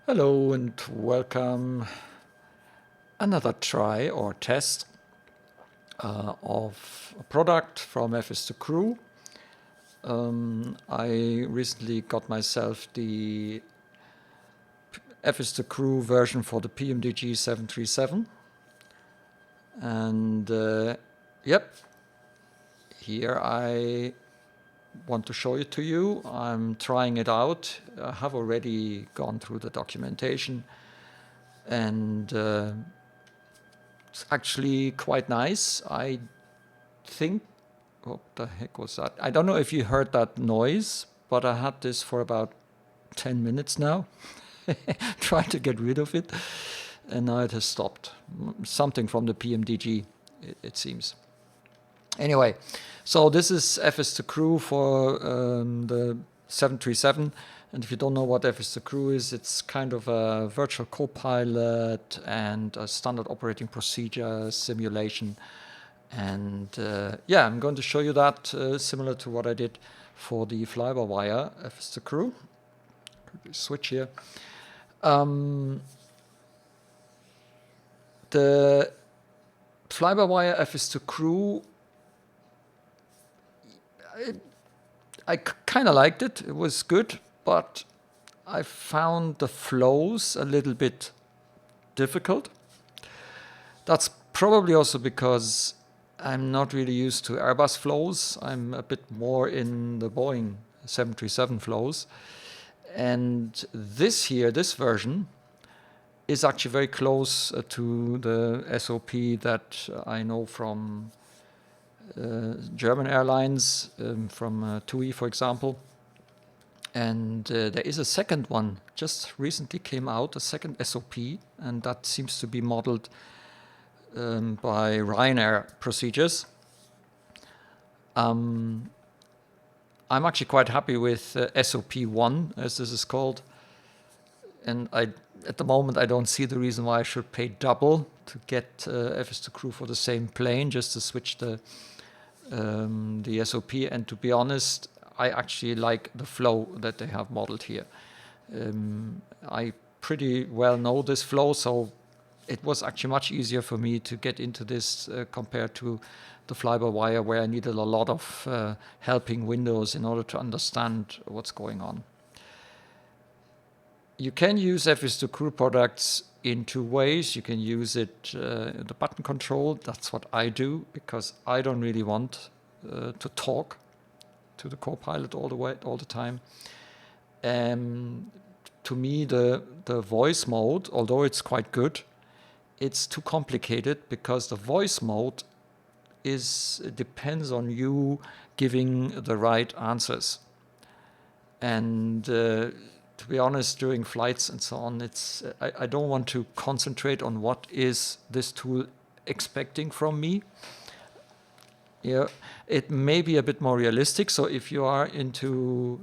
Hello and welcome. Another try or test of a product from Fs2Crew. I recently got myself the Fs2Crew version for the PMDG 737. And yep, here I want to show it to you. I'm trying it out. I have already gone through the documentation, and it's actually quite nice. I think, what the heck was that? I don't know if you heard that noise, but I had this for about 10 minutes now, trying to get rid of it, and now it has stopped. Something from the PMDG, it seems. Anyway, so this is Fs2Crew for the 737. And if you don't know what Fs2Crew is, it's kind of a virtual co-pilot and a standard operating procedure simulation. And yeah, I'm going to show you that similar to what I did for the fly-by-wire Fs2Crew. Switch here. The fly-by-wire Fs2Crew, I kind of liked it. It was good, but I found the flows a little bit difficult. That's probably also because I'm not really used to Airbus flows. I'm a bit more in the Boeing 737 flows. And this version, is actually very close to the SOP that I know from German airlines, from TUI, for example. And there is a second one, just recently came out, a second SOP, and that seems to be modeled by Ryanair procedures. I'm actually quite happy with SOP 1, as this is called. And at the moment, I don't see the reason why I should pay double to get Fs2Crew for the same plane, just to switch the SOP. And to be honest, I actually like the flow that they have modeled here. I pretty well know this flow, so it was actually much easier for me to get into this compared to the fly-by-wire, where I needed a lot of helping windows in order to understand what's going on. You can use Fs2Crew products in two ways. You can use it the button control. That's what I do, because I don't really want to talk to the co-pilot all the time. To me, the voice mode, although it's quite good, it's too complicated, because the voice mode depends on you giving the right answers. And to be honest, during flights and so on, I don't want to concentrate on what is this tool expecting from me. Yeah, it may be a bit more realistic. So if you are into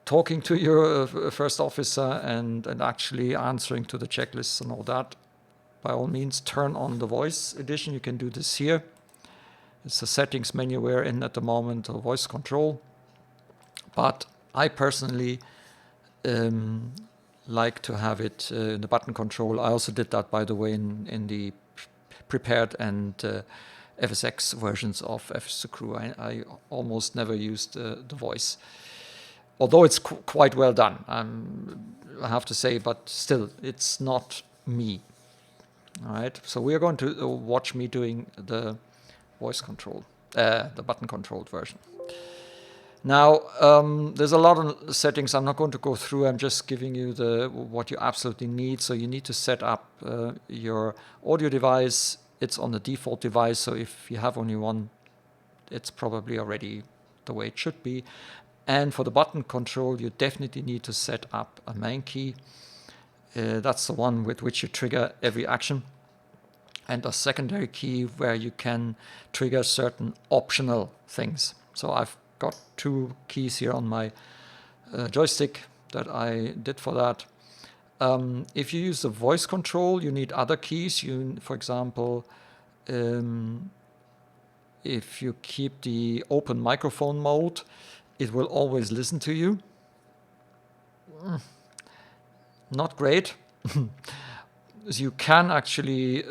talking to your first officer and actually answering to the checklists and all that, by all means, turn on the voice edition. You can do this here. It's the settings menu we're in at the moment, or voice control. But I personally like to have it in the button control. I also did that, by the way, in the prepared and FSX versions of Fs2Crew. I almost never used the voice, although it's quite well done, I have to say, but still, it's not me. All right, so we are going to watch me doing the voice control, the button controlled version. Now, there's a lot of settings I'm not going to go through. I'm just giving you what you absolutely need. So you need to set up your audio device. It's on the default device, so if you have only one, it's probably already the way it should be. And for the button control, you definitely need to set up a main key. That's the one with which you trigger every action. And a secondary key where you can trigger certain optional things. So I've got two keys here on my joystick that I did for that. If you use the voice control, you need other keys. For example, if you keep the open microphone mode, it will always listen to you. not great. You can actually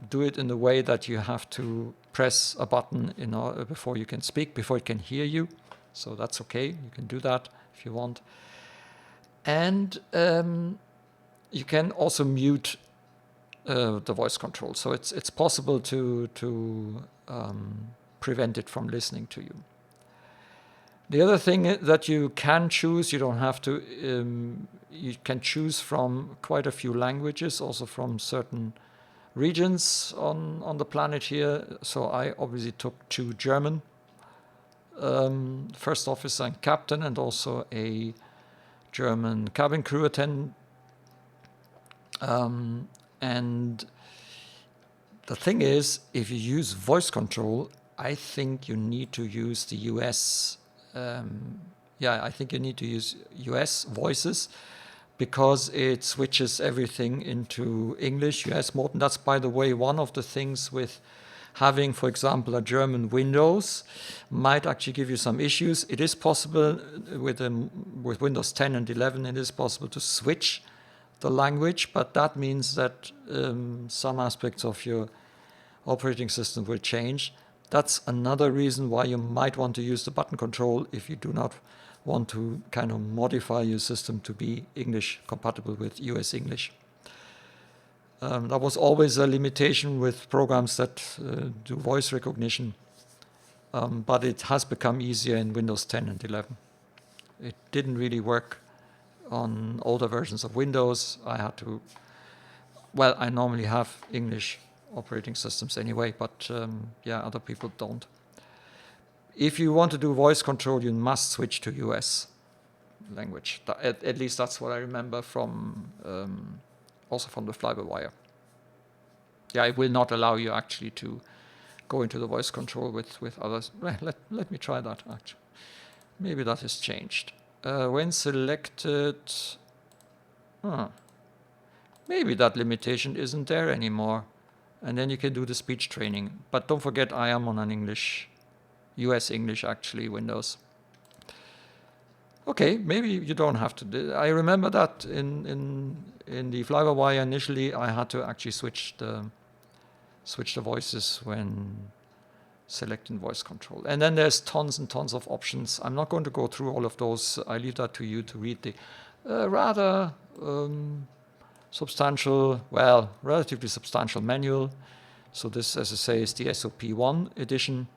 do it in the way that you have to press a button in order before you can speak, before it can hear you. So that's okay. You can do that if you want. And you can also mute the voice control. So it's possible to prevent it from listening to you. The other thing that you can choose, you don't have to, you can choose from quite a few languages, also from certain regions on the planet here. So I obviously took 2 German, first officer and captain, and also a German cabin crew attendant. And the thing is, if you use voice control, I think you need to use the US. I think you need to use US voices, because it switches everything into English, US mode. And that's, by the way, one of the things with having, for example, a German Windows might actually give you some issues. It is possible with Windows 10 and 11, it is possible to switch the language, but that means that some aspects of your operating system will change. That's another reason why you might want to use the button control if you do not want to kind of modify your system to be English compatible with US English. That was always a limitation with programs that do voice recognition, but it has become easier in Windows 10 and 11. It didn't really work on older versions of Windows. I normally have English operating systems anyway, but other people don't. If you want to do voice control, you must switch to US language. At least that's what I remember from also from the fly-by-wire. Yeah, it will not allow you actually to go into the voice control with others. Let me try that actually. Maybe that has changed. When selected, maybe that limitation isn't there anymore. And then you can do the speech training. But don't forget, I am on an US English actually, Windows. Okay, maybe you don't have to. I remember that in the fly-by-wire initially, I had to actually switch the voices when selecting voice control. And then there's tons and tons of options. I'm not going to go through all of those. I leave that to you to read the rather substantial, relatively substantial manual. So this, as I say, is the SOP1 edition.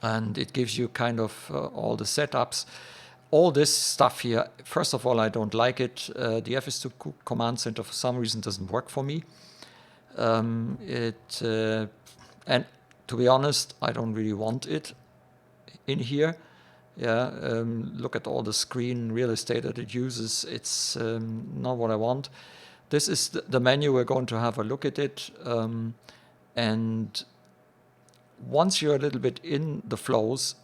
And it gives you kind of all the setups. All this stuff here, first of all, I don't like it. The FS2 command center for some reason doesn't work for me. And to be honest, I don't really want it in here. Look at all the screen real estate that it uses. It's not what I want. This is the menu. We're going to have a look at it. And once you're a little bit in the flows,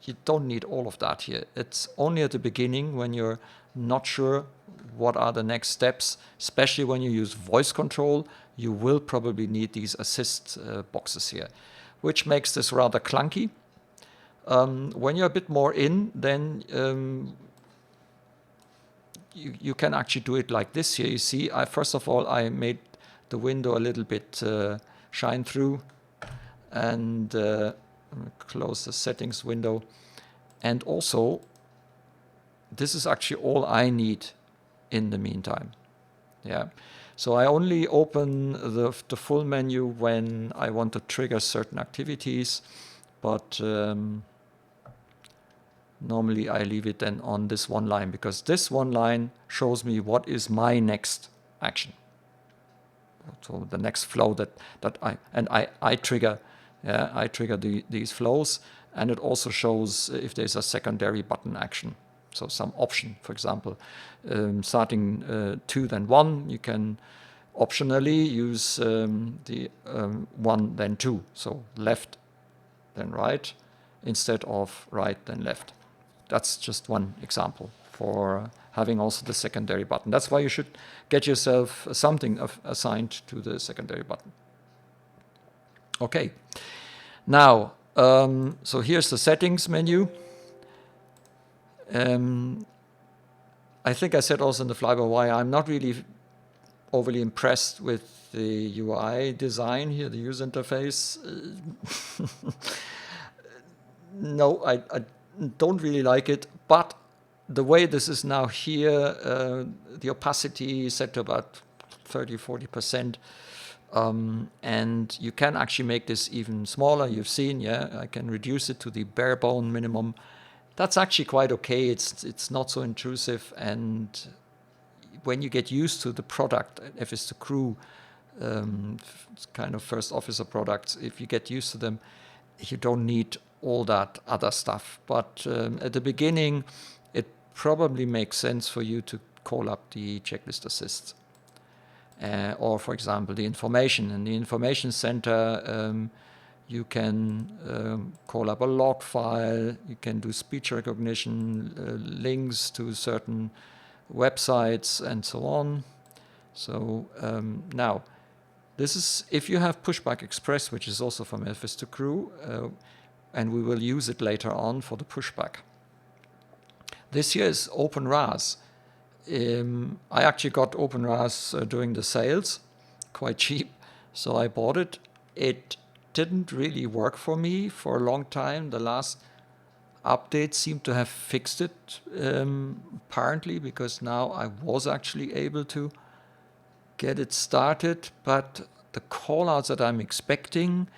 you don't need all of that here. It's only at the beginning when you're not sure what are the next steps, especially when you use voice control, you will probably need these assist boxes here, which makes this rather clunky. When you're a bit more in, then you can actually do it like this here. You see, first of all, I made the window a little bit shine through, and close the settings window. And also, this is actually all I need in the meantime. So I only open the full menu when I want to trigger certain activities, but normally I leave it then on this one line, because this one line shows me what is my next action. So the next flow that I trigger. I trigger these flows, and it also shows if there's a secondary button action. So some option, for example, starting 2 then 1, you can optionally use the 1 then 2. So left then right instead of right then left. That's just one example for having also the secondary button. That's why you should get yourself something assigned to the secondary button. Okay, now, so here's the settings menu. I think I said also in the fly-by-wire, I'm not really overly impressed with the UI design here, the user interface. No, I don't really like it, but the way this is now here, the opacity is set to about 30–40%, and you can actually make this even smaller. You've seen, yeah, I can reduce it to the bare bone minimum. That's actually quite okay. It's not so intrusive, and when you get used to the product, FS2CREW, kind of first officer products, if you get used to them, you don't need all that other stuff. But at the beginning, it probably makes sense for you to call up the checklist assist. Or, for example, the information. In the information center, you can call up a log file, you can do speech recognition, links to certain websites, and so on. So now, this is if you have Pushback Express, which is also from FS2CREW, and we will use it later on for the pushback. This here is OpenRAS. I actually got OpenRAS during the sales, quite cheap, so I bought it. It didn't really work for me for a long time. The last update seemed to have fixed it, apparently, because now I was actually able to get it started, but the callouts that I'm expecting,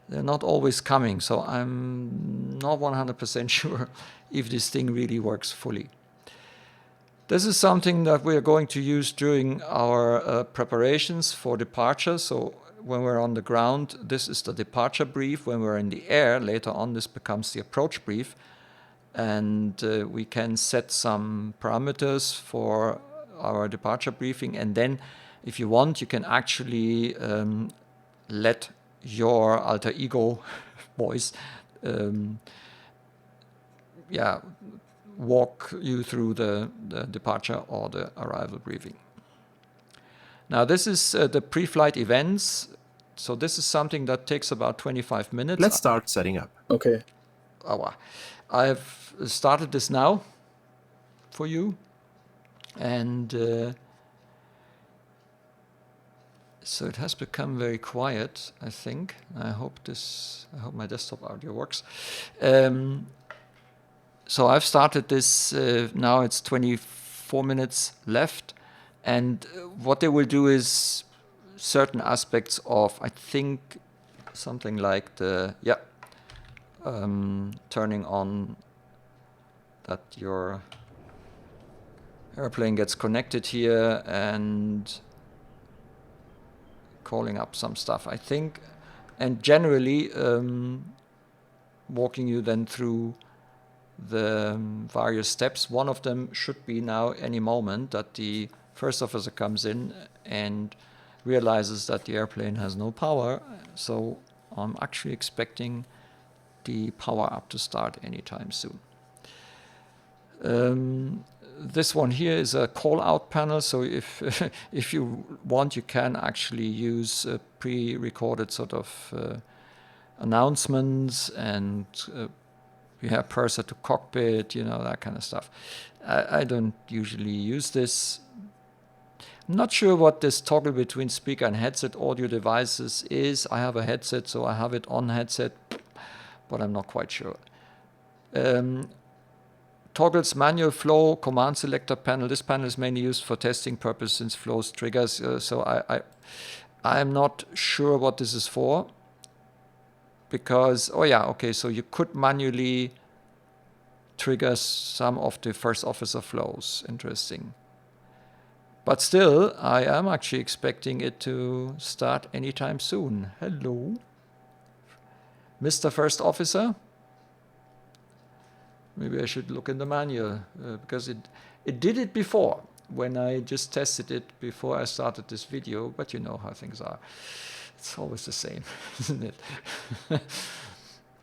they're not always coming, so I'm not 100% sure if this thing really works fully. This is something that we are going to use during our preparations for departure. So when we're on the ground, this is the departure brief. When we're in the air, later on, this becomes the approach brief. And we can set some parameters for our departure briefing. And then, if you want, you can actually let your alter ego voice walk you through the departure or the arrival briefing. Now this is the pre-flight events. So this is something that takes about 25 minutes. Let's start setting up. Okay. I've started this now for you, and so it has become very quiet, I think. I hope my desktop audio works. So I've started this, now it's 24 minutes left, and what they will do is certain aspects of, I think, something like the, turning on that your airplane gets connected here and calling up some stuff, I think, and generally walking you then through the various steps. One of them should be now any moment that the first officer comes in and realizes that the airplane has no power. So I'm actually expecting the power up to start anytime soon. This one here is a call out panel. So if you want, you can actually use pre-recorded sort of announcements, and we have purser to cockpit, you know, that kind of stuff. I don't usually use this. I'm not sure what this toggle between speaker and headset audio devices is. I have a headset, so I have it on headset, but I'm not quite sure. Toggles manual flow, command selector panel. This panel is mainly used for testing purposes since flows triggers. So I'm not sure what this is for. Because, so you could manually trigger some of the first officer flows. Interesting. But still, I am actually expecting it to start anytime soon. Hello, Mr. First Officer. Maybe I should look in the manual, because it did it before when I just tested it before I started this video, but you know how things are. It's always the same, isn't it?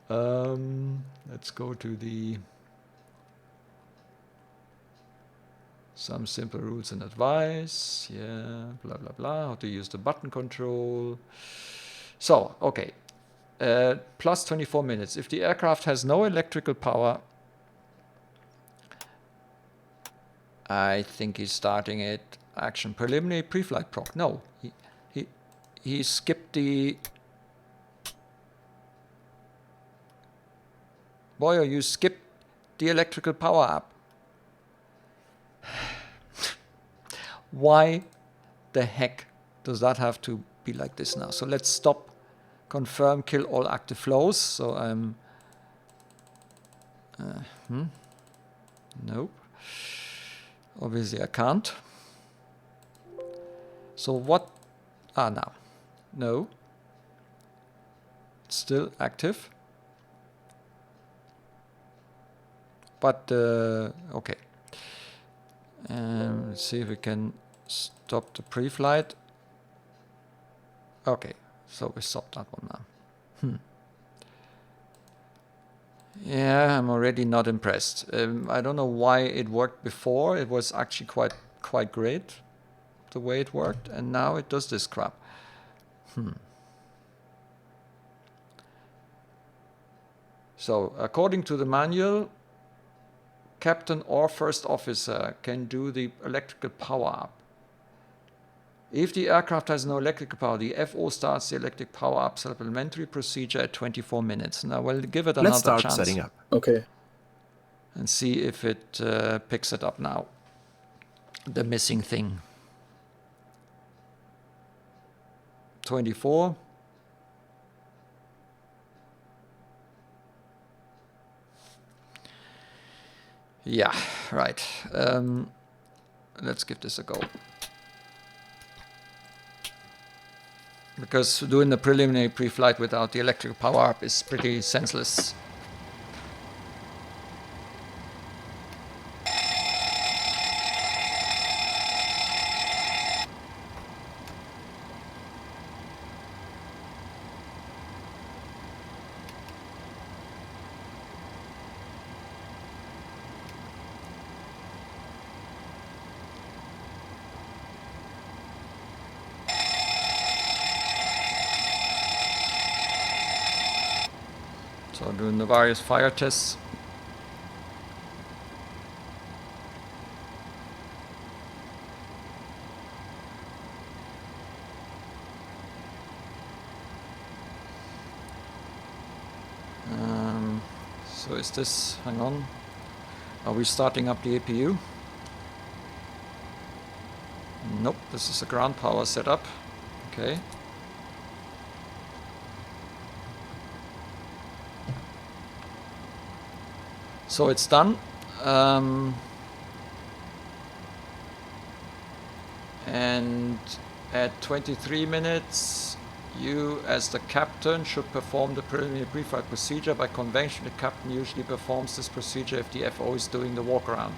Let's go to the some simple rules and advice. Yeah, blah, blah, blah. How to use the button control. So, okay. Plus 24 minutes. If the aircraft has no electrical power, I think he's starting it. Action preliminary pre-flight proc. No, he skipped the. Boy, you skipped the electrical power up. Why the heck does that have to be like this now? So let's stop, confirm, kill all active flows. So I'm. Nope. Obviously I can't. So what? Now. No. It's still active. But, okay. Let's see if we can stop the pre-flight. Okay, so we stopped that one now. Yeah, I'm already not impressed. I don't know why it worked before. It was actually quite great, the way it worked, and now it does this crap. So, according to the manual, captain or first officer can do the electrical power up. If the aircraft has no electrical power, the FO starts the electric power up supplementary procedure at 24 minutes. Now we'll give it another chance. Let's start setting up. Okay. And see if it picks it up now. The missing thing. 24. Yeah, right. Let's give this a go. Because doing the preliminary pre-flight without the electrical power up is pretty senseless. So doing the various fire tests. So is this, hang on, are we starting up the APU? Nope, this is a ground power setup. Okay. So it's done. And at 23 minutes, you as the captain should perform the preliminary pre-flight procedure. By convention, the captain usually performs this procedure if the FO is doing the walk around.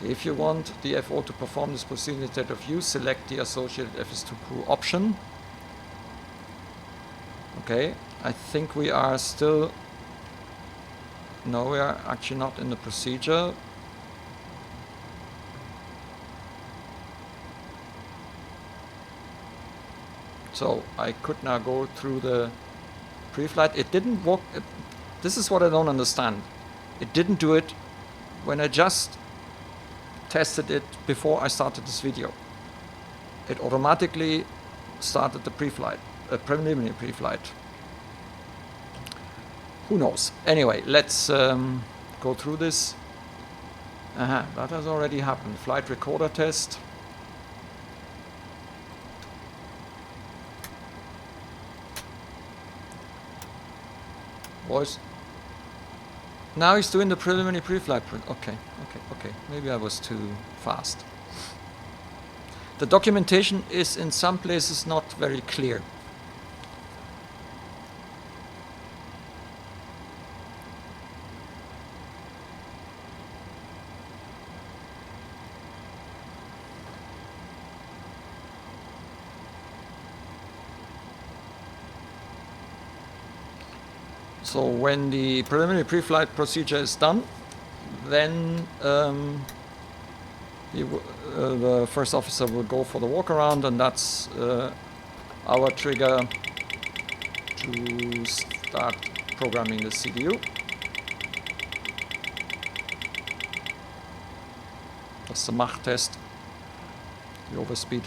If you want the FO to perform this procedure instead of you, select the associated Fs2Crew option. Okay, I think we are still... No, we are actually not in the procedure. So I could now go through the pre-flight. It didn't work. This is what I don't understand. It didn't do it when I just tested it before I started this video. It automatically started the pre-flight, preliminary pre-flight. Who knows? Anyway, let's go through this. That has already happened. Flight recorder test. Voice. Now he's doing the preliminary pre-flight. Okay. Maybe I was too fast. The documentation is in some places not very clear. So when the preliminary pre-flight procedure is done, then the first officer will go for the walk around, and that's our trigger to start programming the CDU. That's the Mach test, the overspeed.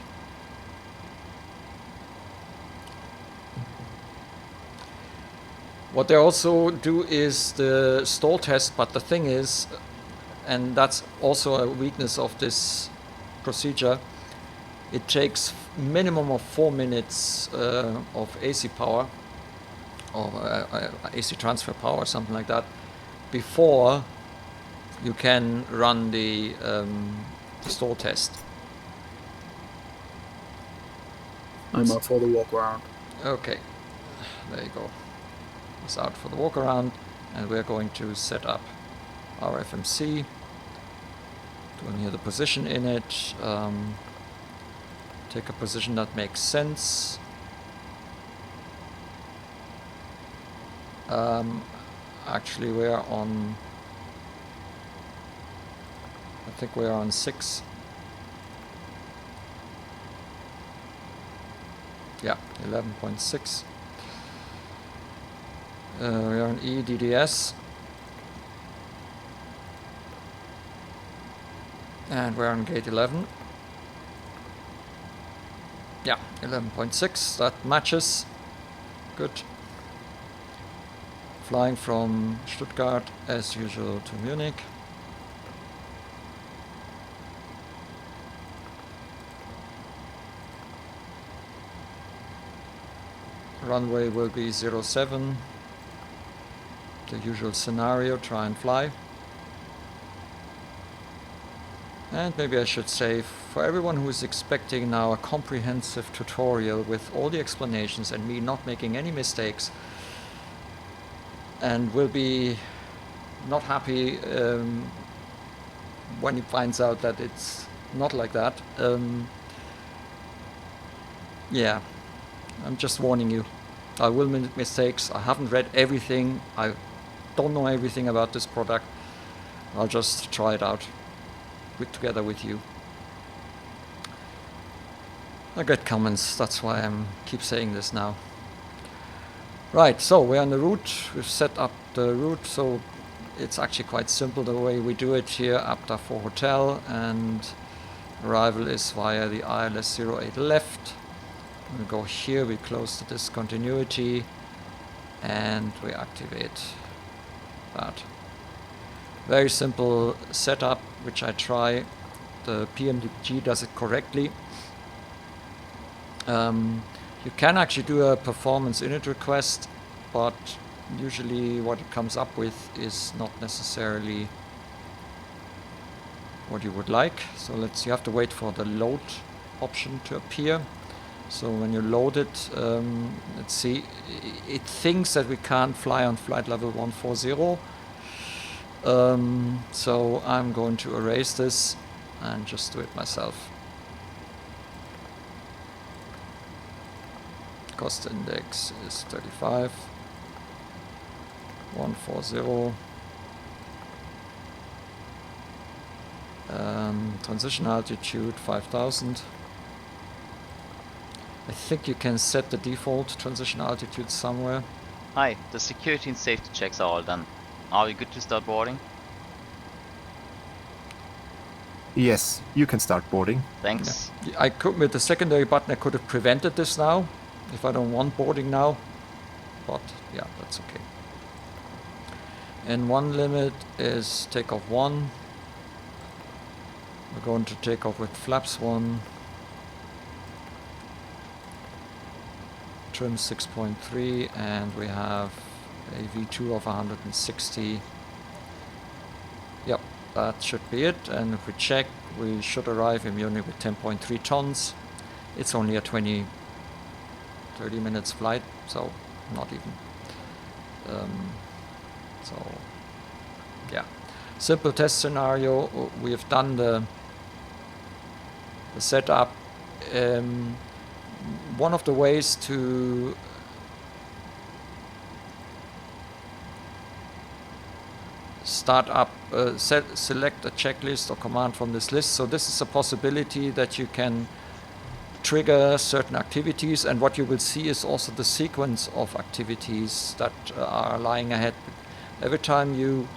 What they also do is the stall test, but the thing is, and that's also a weakness of this procedure, it takes minimum of 4 minutes of AC power, or AC transfer power, or something like that, before you can run the stall test. I'm out for the walk around. Okay, there you go. It's out for the walk around, and we're going to set up our FMC. Doing here the position in it. Take a position that makes sense. Actually, we're on. I think we're on 6. Yeah, 11.6. We're on EDDS. And we're on gate 11. Yeah, 11.6, that matches. Good. Flying from Stuttgart as usual to Munich. Runway will be 07. The usual scenario, try and fly. And maybe I should say, for everyone who is expecting now a comprehensive tutorial with all the explanations and me not making any mistakes, and will be not happy when he finds out that it's not like that. Yeah, I'm just warning you. I will make mistakes. I haven't read everything. I don't know everything about this product. I'll just try it out together with you. I get comments, that's why I keep saying this now. Right, so we're on the route. We've set up the route, so it's actually quite simple the way we do it here. Apta for hotel, and arrival is via the ILS 08 left. We go here, we close the discontinuity, and we activate that. Very simple setup, which I try. The PMDG does it correctly. You can actually do a performance init request, but usually what it comes up with is not necessarily what you would like. So you have to wait for the load option to appear. So when you load it, let's see, it thinks that we can't fly on flight level 140. So I'm going to erase this and just do it myself. Cost index is 35. 140. Transition altitude 5000. I think you can set the default transition altitude somewhere. Hi, the security and safety checks are all done. Are we good to start boarding? Yes, you can start boarding. Thanks. Yeah. I could, with the secondary button, I could have prevented this now, if I don't want boarding now. But yeah, that's okay. N1 limit is takeoff 1. We're going to take off with flaps 1. Trim 6.3, and we have a V2 of 160. Yep, that should be it. And if we check, we should arrive in Munich with 10.3 tons. It's only a 20-30 minutes flight, so not even. So yeah, simple test scenario. We have done the setup. One of the ways to start up, select a checklist or command from this list. So this is a possibility that you can trigger certain activities, and what you will see is also the sequence of activities that are lying ahead. Every time you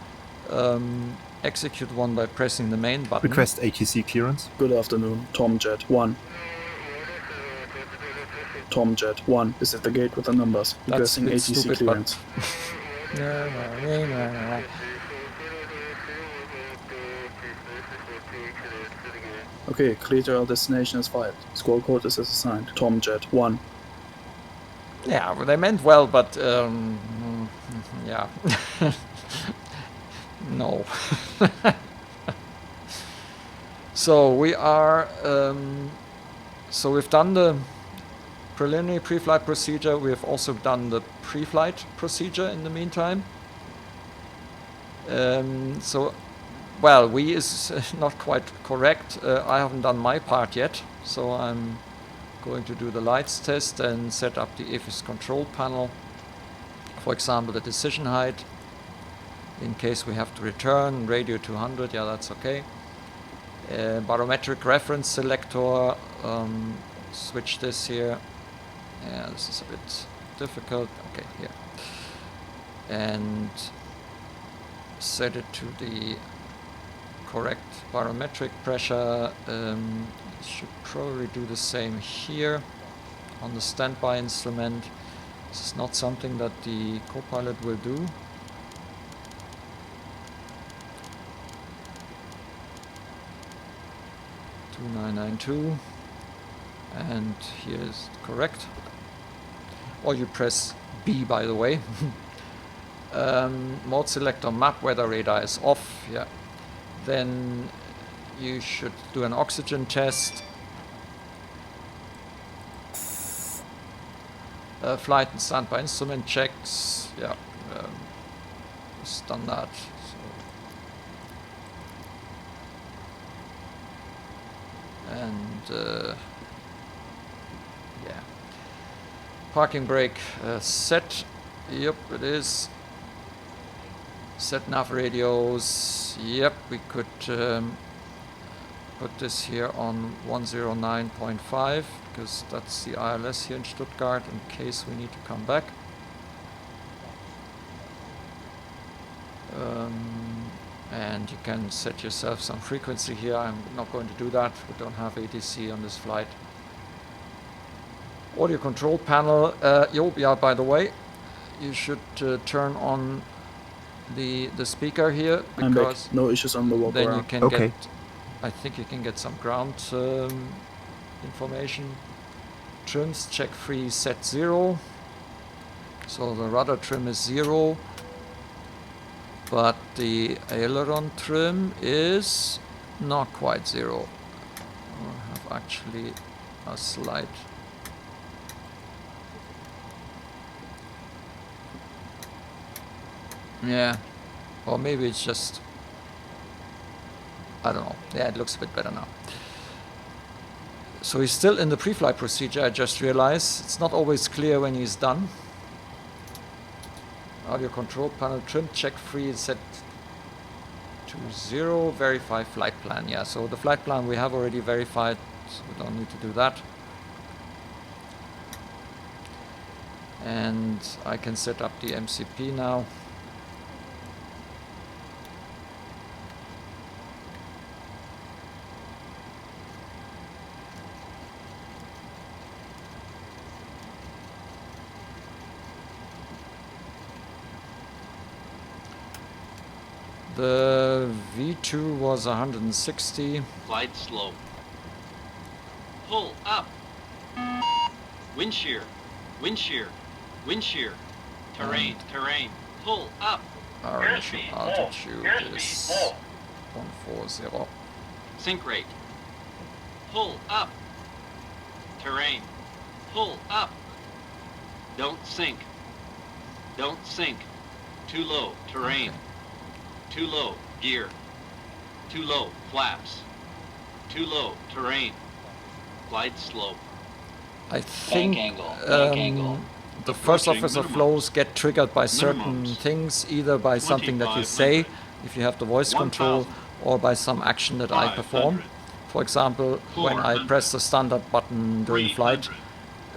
execute one by pressing the main button. Request ATC clearance. Good afternoon, Tomjet 1. Tomjet 1 is at the gate with the numbers. That's a Requesting bit ATC stupid, clearance. Okay, clear to our destination is filed. Squall code is as assigned. Tomjet 1. Yeah, well, they meant well, but yeah, no. So we are. So we've done the preliminary pre-flight procedure. We have also done the pre-flight procedure in the meantime. So, well, we is not quite correct. I haven't done my part yet, so I'm going to do the lights test and set up the EFIS control panel. For example, the decision height, in case we have to return, radio 200, yeah, that's okay. Barometric reference selector, switch this here. Yeah, this is a bit difficult. Okay, here. And set it to the correct barometric pressure. Should probably do the same here on the standby instrument. This is not something that the co-pilot will do. (2992), and here is correct. Or you press B, by the way. Mode selector, map weather radar is off. Yeah. Then you should do an oxygen test. Flight and standby instrument checks. Yeah, just done that. So. And yeah, parking brake set. Yep, it is. Set nav radios. Yep, we could put this here on 109.5 because that's the ILS here in Stuttgart in case we need to come back. And you can set yourself some frequency here. I'm not going to do that. We don't have ATC on this flight. Audio control panel. Yeah, by the way, you should turn on the speaker here because no issues on the walk then around. you can Okay. get. I think you can get some ground information. Trims check free set 0. So the rudder trim is 0. But the aileron trim is not quite 0. I have actually a slight. Yeah. Or maybe it's just. I don't know. Yeah, it looks a bit better now. So he's still in the pre-flight procedure, I just realized. It's not always clear when he's done. Audio control panel trim check free set to 0. Verify flight plan. Yeah, so the flight plan we have already verified, so we don't need to do that. And I can set up the MCP now. The V2 was 160. Glide slow. Pull up. Wind shear. Wind shear. Wind shear. Terrain. Terrain. Pull up. Our initial altitude is 140. Sink rate. Pull up. Terrain. Pull up. Don't sink. Don't sink. Too low. Terrain. Okay. Too low. Gear. Too low. Flaps. Too low. Terrain. Glide slope. I think Bank angle. the first Approaching officer minimums. flows get triggered by certain Minimums. things, either by something that you say, if you have the voice control, 1,000. or by some action that I perform. 500. For example, when I 400. press the standard button during flight,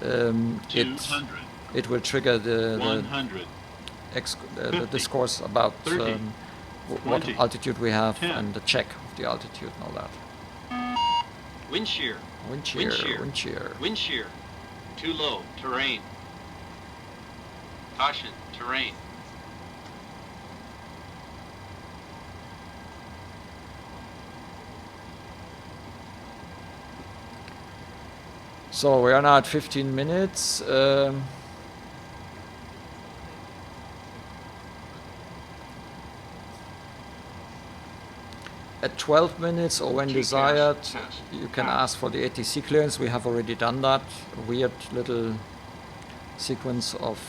200. it will trigger the 100. discourse about 30. what 20, altitude we have 10. and the check of the altitude and all that. Wind shear. Wind shear, Wind shear. wind shear. Wind shear. Too low. Terrain. Caution. Terrain. So we are now at 15 minutes. At 12 minutes or when TAKEOFF desired, test. you can ask for the ATC clearance. We have already done that. Weird little sequence of...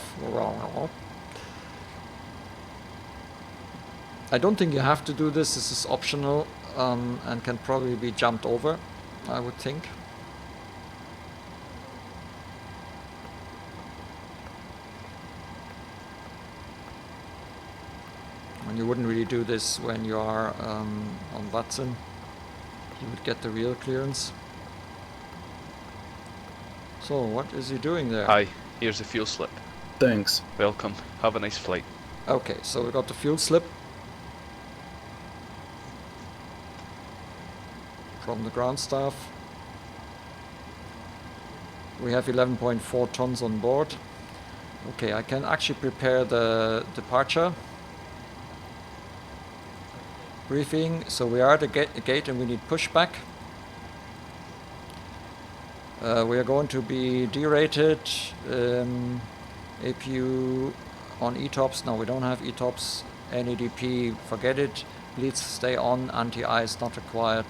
I don't think you have to do this. This is optional and can probably be jumped over, I would think. And you wouldn't really do this when you are on Watson. You would get the real clearance. So, what is he doing there? Hi, here's the fuel slip. Thanks. Welcome. Have a nice flight. Okay, so we got the fuel slip from the ground staff. We have 11.4 tons on board. Okay, I can actually prepare the departure briefing. So we are at the gate and we need pushback. We are going to be derated. APU on ETOPS. No, we don't have ETOPS. NADP, forget it. Bleeds stay on. Anti-ice not required.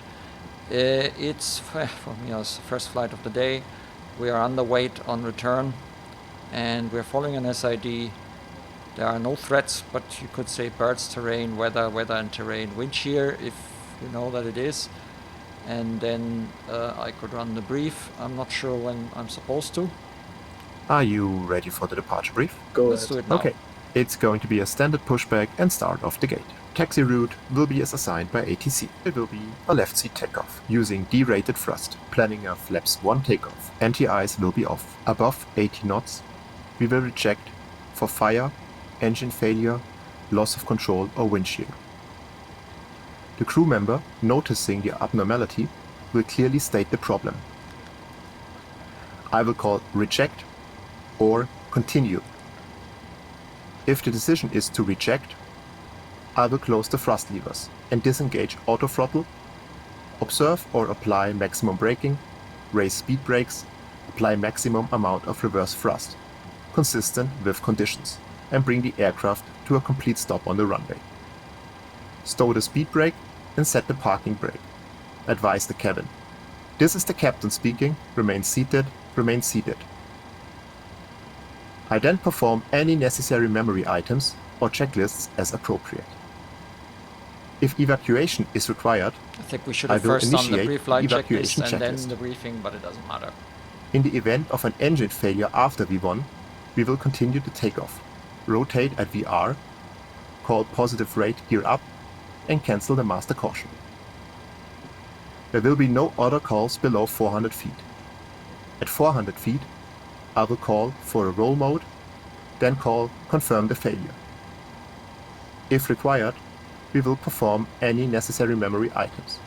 It's for me as first flight of the day. We are underweight on return and we're following an SID. There are no threats, but you could say birds, terrain, weather and terrain, wind shear if you know that it is. And then I could run the brief. I'm not sure when I'm supposed to. Are you ready for the departure brief? Go Let's ahead. do it now. Okay. It's going to be a standard pushback and start off the gate. Taxi route will be as assigned by ATC. It will be a left seat takeoff using derated thrust, planning a flaps 1 takeoff. Anti-ice will be off. Above 80 knots, we will reject for fire, engine failure, loss of control or wind shear. The crew member, noticing the abnormality, will clearly state the problem. I will call reject or continue. If the decision is to reject, I will close the thrust levers and disengage auto throttle, observe or apply maximum braking, raise speed brakes, apply maximum amount of reverse thrust, consistent with conditions, and bring the aircraft to a complete stop on the runway. Stow the speed brake and set the parking brake. Advise the cabin. This is the captain speaking. Remain seated, remain seated. I then perform any necessary memory items or checklists as appropriate. If evacuation is required, I think we should I have will first done the initiate pre-flight the checklist evacuation and then checklist. the briefing, but it doesn't matter. in the event of an engine failure after V1, we will continue to take off, rotate at VR, call positive rate gear up, and cancel the master caution. There will be no other calls below 400 feet. At 400 feet, I will call for a roll mode, then call confirm the failure. If required, we will perform any necessary memory items.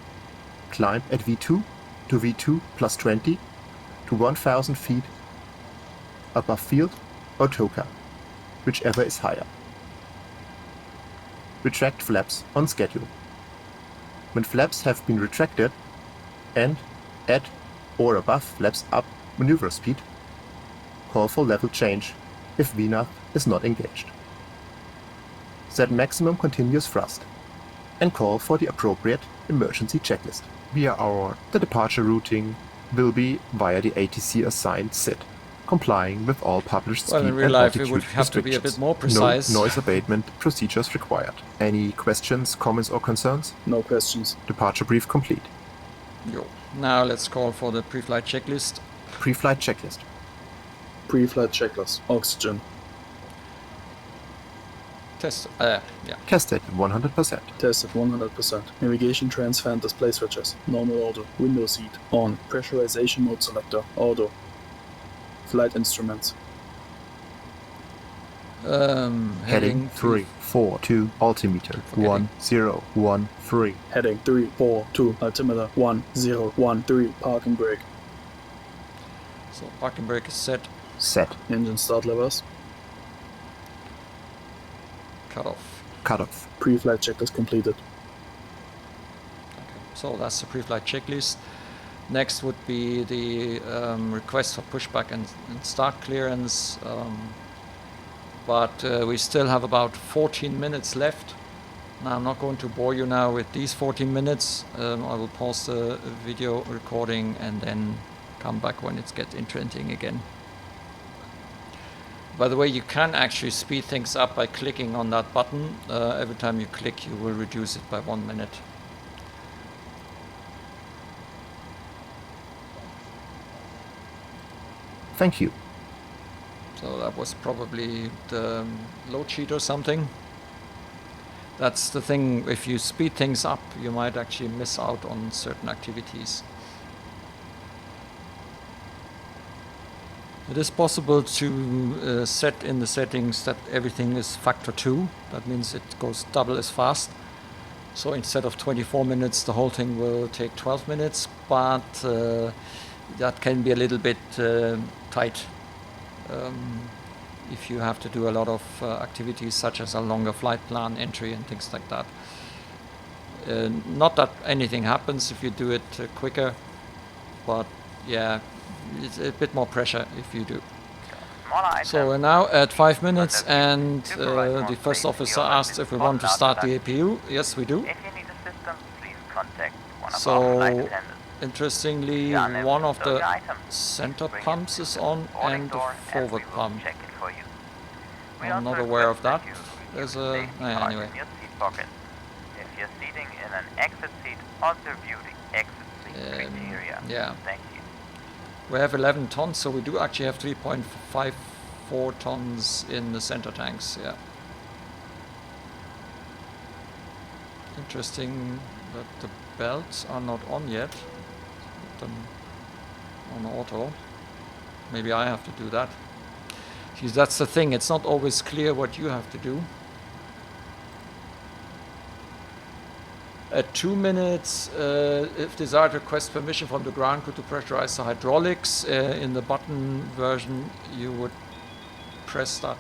Climb at V2 to V2 plus 20 to 1000 feet above field or TOCA, whichever is higher. Retract flaps on schedule. When flaps have been retracted and at or above flaps up maneuver speed, call for level change if VNAV is not engaged. Set maximum continuous thrust and call for the appropriate emergency checklist. The departure routing will be via the ATC assigned SID, complying with all published Well, speed in real and life, it altitude would have to be a restrictions. bit more precise. No noise abatement procedures required. Any questions, comments or concerns? No questions. Departure brief complete. Yo. Now let's call for the pre-flight checklist. Pre-flight checklist. Pre-flight checklist. Oxygen. Test. Yeah. Tested 100%. Tested 100%. Navigation transfer and display switches. Normal auto. Window seat. On. Pressurization mode selector. Auto. Flight instruments. Heading 342 altimeter Forgetting. 1013. Heading 342 altimeter 1013 parking brake. So parking brake is set. Set. Engine start levers. Cut off. Cutoff. Pre-flight checklist completed. Okay. So that's the pre-flight checklist. Next would be the request for pushback and start clearance. But we still have about 14 minutes left. Now I'm not going to bore you now with these 14 minutes. I will pause the video recording and then come back when it gets interesting again. By the way, you can actually speed things up by clicking on that button. Every time you click, you will reduce it by 1 minute. Thank you. So that was probably the load sheet or something. That's the thing, if you speed things up, you might actually miss out on certain activities. It is possible to set in the settings that everything is factor 2. That means it goes double as fast. So instead of 24 minutes, the whole thing will take 12 minutes, but that can be a little bit tight. If you have to do a lot of activities such as a longer flight plan entry and things like that. Not that anything happens if you do it quicker, but yeah, it's a bit more pressure if you do. So we're now at 5 minutes and the first officer asked if we want to start the APU. Yes, we do. If you need assistance, please contact one of our So flight attendants. interestingly, one of the center pumps is on and the forward pump. I'm not aware of that. There's a... anyway. If you're seating in an exit seat, also view the exit seat criteria. Yeah. Thank you. We have 11 tons, so we do actually have 3.54 tons in the center tanks, yeah. Interesting that the belts are not on yet. Put them on auto. Maybe I have to do that. See, that's the thing, it's not always clear what you have to do. At 2 minutes, if desired, request permission from the ground crew to pressurize the hydraulics. In the button version, you would press that.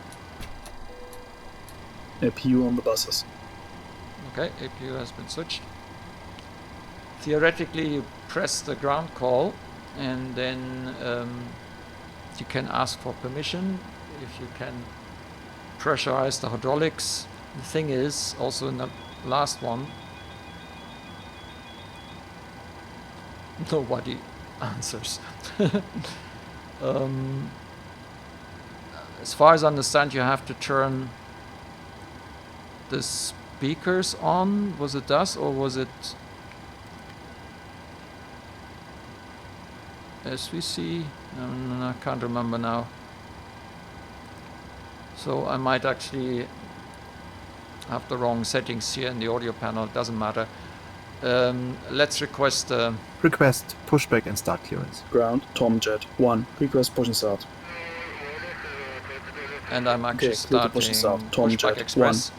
APU on the buses. Okay, APU has been switched. Theoretically, you press the ground call, and then you can ask for permission if you can pressurize the hydraulics. The thing is, also in the last one, nobody answers. As far as I understand, you have to turn the speakers on. Was it DAS or was it SVC? No, I can't remember now. So I might actually have the wrong settings here in the audio panel. It doesn't matter. Let's request... Request pushback and start clearance. Ground, Tomjet 1. Request push and start. And I'm actually Okay, clear to starting push and start. Pushback Tomjet Express.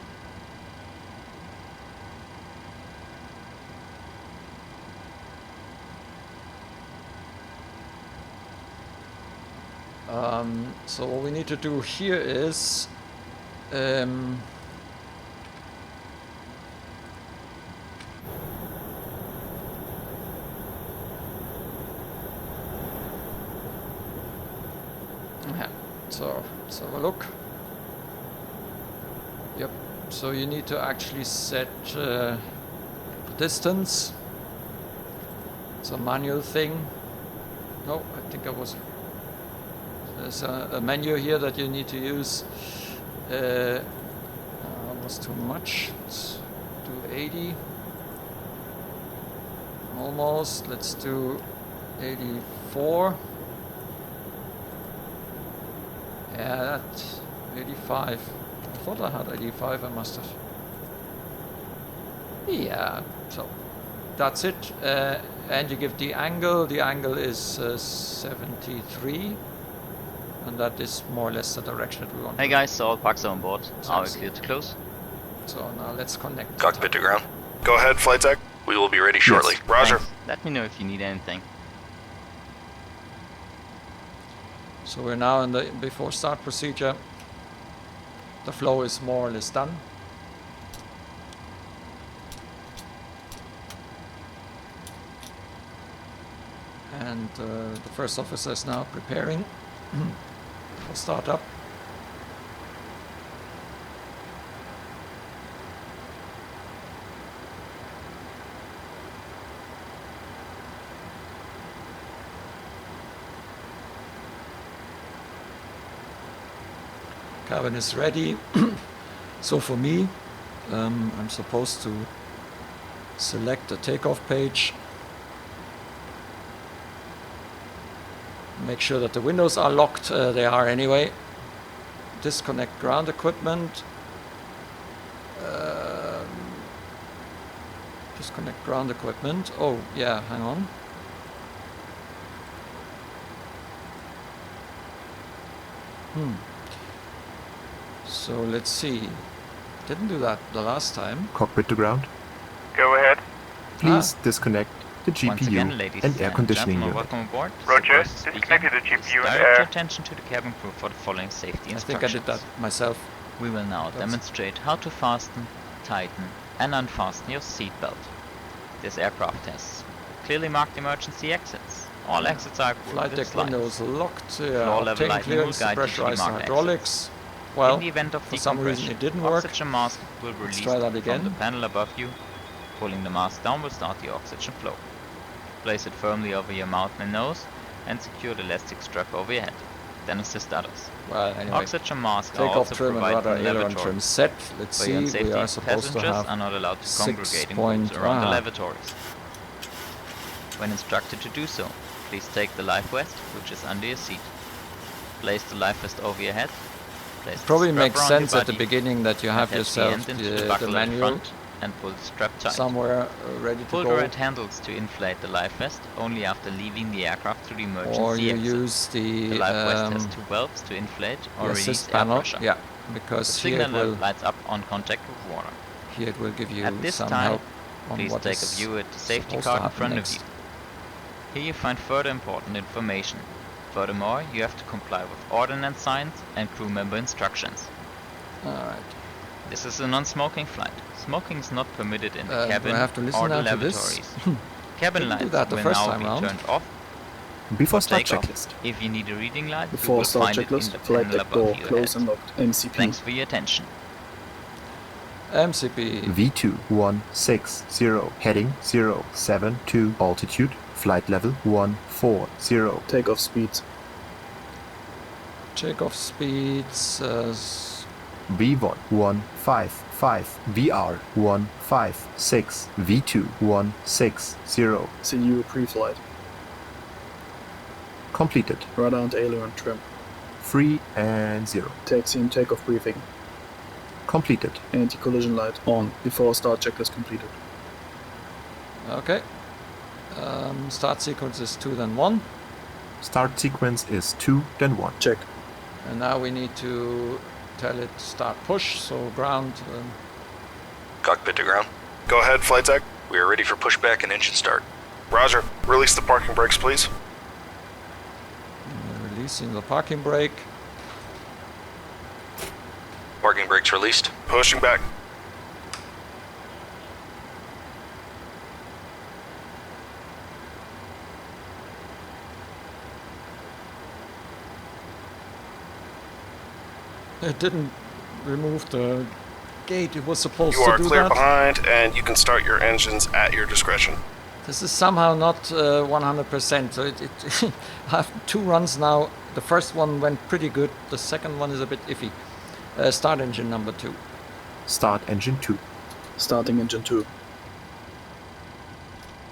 So what we need to do here is yeah, so let's have a look. Yep, so you need to actually set distance. It's a manual thing. No, I think I was... There's a menu here that you need to use. That was too much. Let's do 80. Almost. Let's do 84. Yeah, that's 85. I thought I had 85. I must have. Yeah. So that's it. And you give the angle. The angle is 73. And that is more or less the direction that we want. Hey guys, so all pucks are on board. Are we Sounds clear to close? So now let's connect. Cockpit to ground. Go ahead, flight deck. We will be ready shortly. Roger. Thanks. Let me know if you need anything. So we're now in the before start procedure. The flow is more or less done. And the first officer is now preparing for startup. Cabin is ready. So for me, I'm supposed to select the takeoff page. Make sure that the windows are locked. They are anyway. Disconnect ground equipment. Disconnect ground equipment. Oh, yeah, hang on. So let's see. Didn't do that the last time. Cockpit to ground. Go ahead. Please disconnect the Once again, GPU ladies and air conditioning gentlemen, unit. welcome aboard. Roger. This is the voice Disconnected the speaker. GPU Please and direct air. your attention to the cabin crew for the following safety I instructions. think I did that myself. We will now demonstrate how to fasten, tighten and unfasten your seatbelt. This aircraft has clearly marked emergency exits. All exits are equipped Flight with deck slides. windows locked. Floor level Obtain lighting will clearance, guide you to the pressurized marked hydraulics. Well, in the event of for some reason it didn't work. oxygen mask will release try that from again. the panel above you. Pulling the mask down will start the oxygen flow. Place it firmly over your mouth and nose and secure the elastic strap over your head. Then assist others. Well, anyway. Oxygen masks are Takeoff also trim and provided rudder in aileron lavatories. trim set. Let's For your own see, safety, we are supposed to passengers have are not allowed to 6 congregate in point- groups around the ah. lavatories. When instructed to do so, please take the life vest, which is under your seat. Place the life vest over your head. Place the Probably strap makes around your sense at the body, beginning that you have attach yourself the end into the buckle at manual front and pull the strap tight. somewhere ready to Pull the go. red handles to inflate the life vest only after leaving the aircraft through the emergency Or you exit. use The the, life vest has two valves to inflate or release assist air panel. pressure. Yeah, The because here it, signal will, lights up on contact with water. here it will give you At this some time, help on Please what take a is view at the safety supposed to card in happen front next. of you. Here you find further important information. Furthermore, you have to comply with ordnance signs and crew member instructions. Alright. This is a non-smoking flight. Smoking is not permitted in the Do I cabin have to listen or the now to this? lavatories. Cabin Didn't do lights that the will first now time be round. turned off. Before start Takeoff. checklist. If you need a reading light, you Before will start find it in checklist, the flight panel deck door above your closed head. and locked. MCP. Thanks for your attention. MCP. V2160, heading 072, altitude, flight level 140. Takeoff speeds. Takeoff speeds. V1155, VR 156, V2160, CU pre-flight. completed, Rudder and aileron trim. 3 and 0, Taxi and takeoff briefing. completed, Anti-collision light on. Before start checklist completed. Okay. Start sequence is 2 then 1. start sequence is 2 then 1, Check. And now we need to tell it start push. So ground. Cockpit to ground. Go ahead, flight deck. We are ready for pushback and engine start. Roger. Release the parking brakes, please. Releasing the parking brake. Parking brakes released. Pushing back. It didn't remove the gate. It was supposed You to are do clear that. behind, and you can start your engines at your discretion. This is somehow not 100%. So it I have 2 runs now. The first one went pretty good. The second one is a bit iffy. Start engine number 2. start engine 2, Starting engine 2.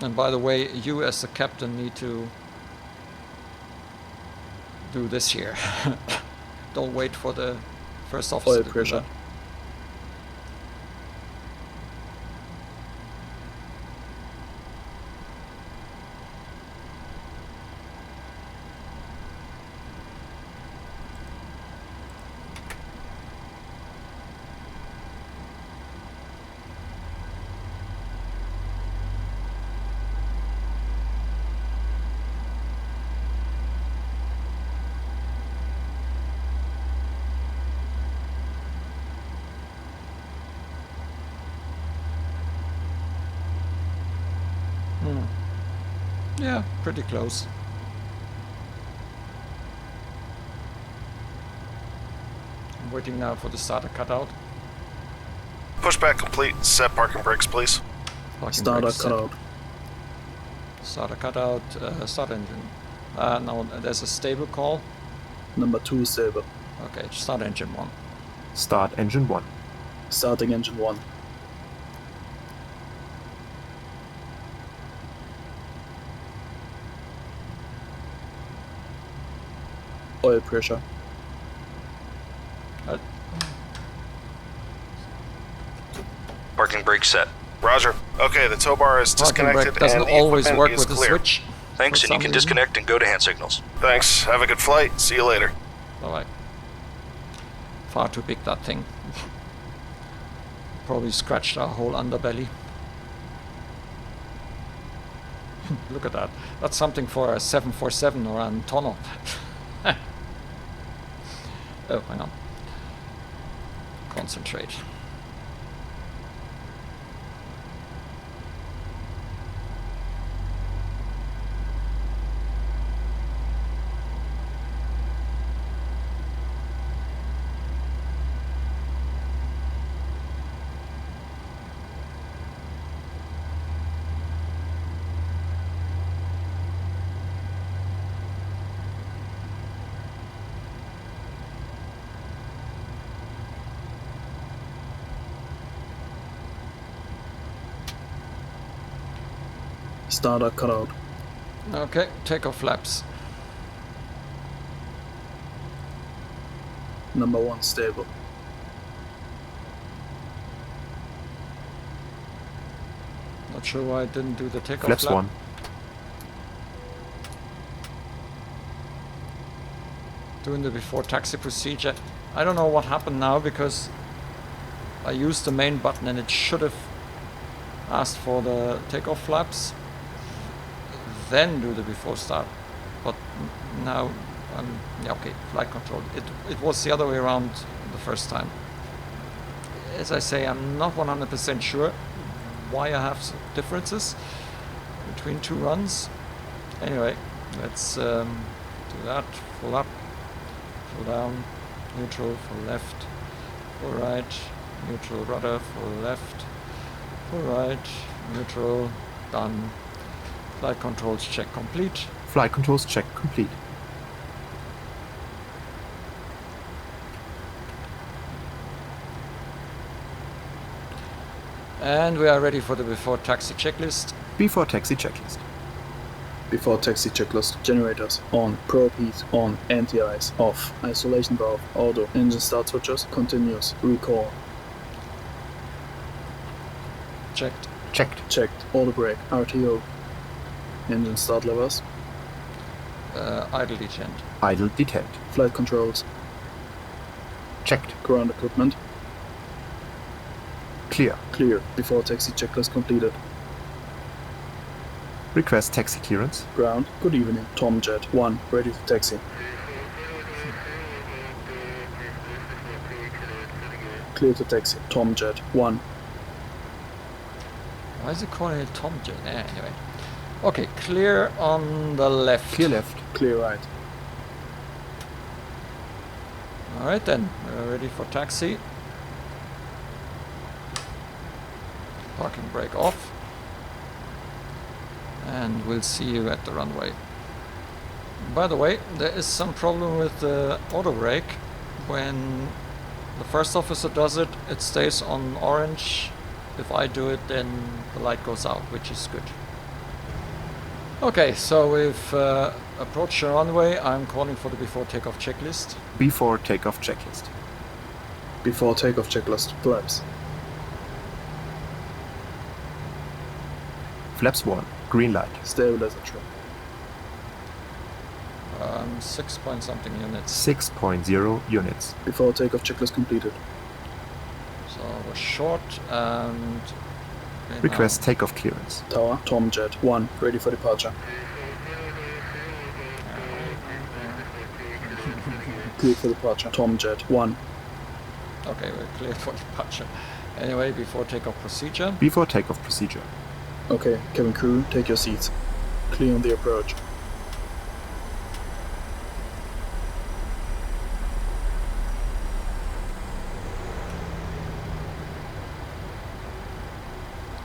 And by the way, you as the captain need to do this here. Don't wait for the first officer Oil to do pressure. that. Yeah, pretty close. I'm waiting now for the starter cutout. Pushback complete. Set parking brakes, please. Parking Starter brakes set. cutout. Starter cutout, start engine. No, there's a stable call. Number 2 stable. Okay, start engine 1. Start engine 1. Starting engine 1. Oil pressure. Parking brake set. Roger. Okay, the tow bar is Parking disconnected brake doesn't and always equipment work is with the clear. switch. Thanks, For and you some can reason. disconnect and go to hand signals. Thanks. Have a good flight. See you later. Alright. Far too big, that thing. Probably scratched our whole underbelly. Look at that. That's something for a 747 or an tonneau. Oh, hang on. Concentrate. Starter cutout. Okay, takeoff flaps. Number 1 stable. Not sure why I didn't do the takeoff Flaps flap. 1. Doing the before taxi procedure. I don't know what happened now because I used the main button and it should have asked for the takeoff flaps, then do the before start. But now, yeah, okay, flight control. It was the other way around the first time. As I say, I'm not 100% sure why I have differences between two runs. Anyway, let's do that. Full up, full down, neutral, full left, full right, neutral rudder, full left, full right, neutral, done. Flight controls check complete. Flight controls check complete. And we are ready for the before taxi checklist. Before taxi checklist. Before taxi checklist. Generators on. Probe heat on. Anti-ice off. Isolation valve auto. Engine start switches continuous. Recall. Checked. Checked. Checked. Auto brake. RTO. Engine start levers. Idle detent. Idle detent. Flight controls. Checked. Ground equipment. Clear. Clear. Before taxi checklist completed. Request taxi clearance. Ground. Good evening. Tomjet 1. Ready to taxi. Clear to taxi. Tomjet 1. Why is it calling it Tomjet? Anyway. Okay, clear on the left. Clear left. Clear right. Alright then, we're ready for taxi. Parking brake off. And we'll see you at the runway. By the way, there is some problem with the auto brake. When the first officer does it, it stays on orange. If I do it, then the light goes out, which is good. Okay, so we've approached the runway. I'm calling for the before takeoff checklist. Before takeoff checklist. Before takeoff checklist. Flaps. Flaps 1. Green light. Stabilizer trim. 6 point something units. 6.0 units. Before takeoff checklist completed. So we're short and... okay, Request takeoff clearance. Tower. Tomjet 1. Ready for departure. Clear for departure. Tomjet 1. Okay, we're cleared for departure. Anyway, before takeoff procedure. Before takeoff procedure. Okay, cabin crew, take your seats. Clear on the approach.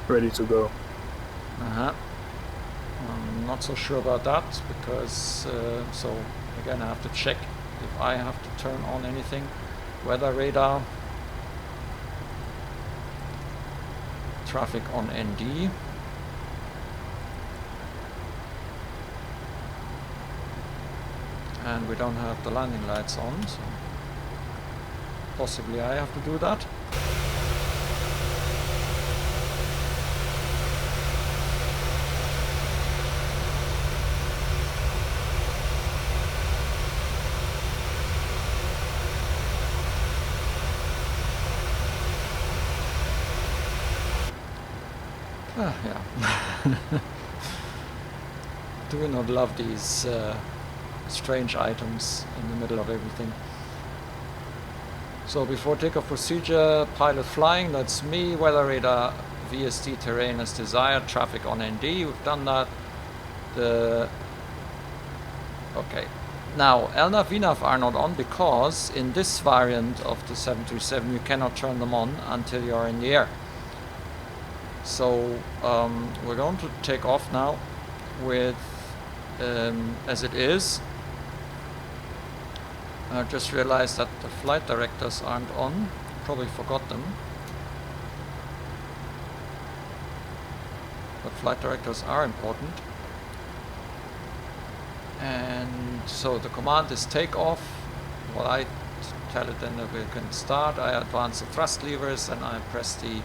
Ready to go. I'm not so sure about that because so again I have to check if I have to turn on anything. Weather radar, traffic on ND, and we don't have the landing lights on, so possibly I have to do that. Yeah. Do we not love these strange items in the middle of everything? So before takeoff procedure, pilot flying, that's me, weather radar, VST terrain as desired, traffic on ND, we've done that. Okay. Now, LNAV, VNAV are not on because in this variant of the 737 you cannot turn them on until you are in the air. So we're going to take off now with as it is. I just realized that the flight directors aren't on. Probably forgot them. But flight directors are important. And so the command is takeoff. Well, I tell it then that we can start. I advance the thrust levers and I press the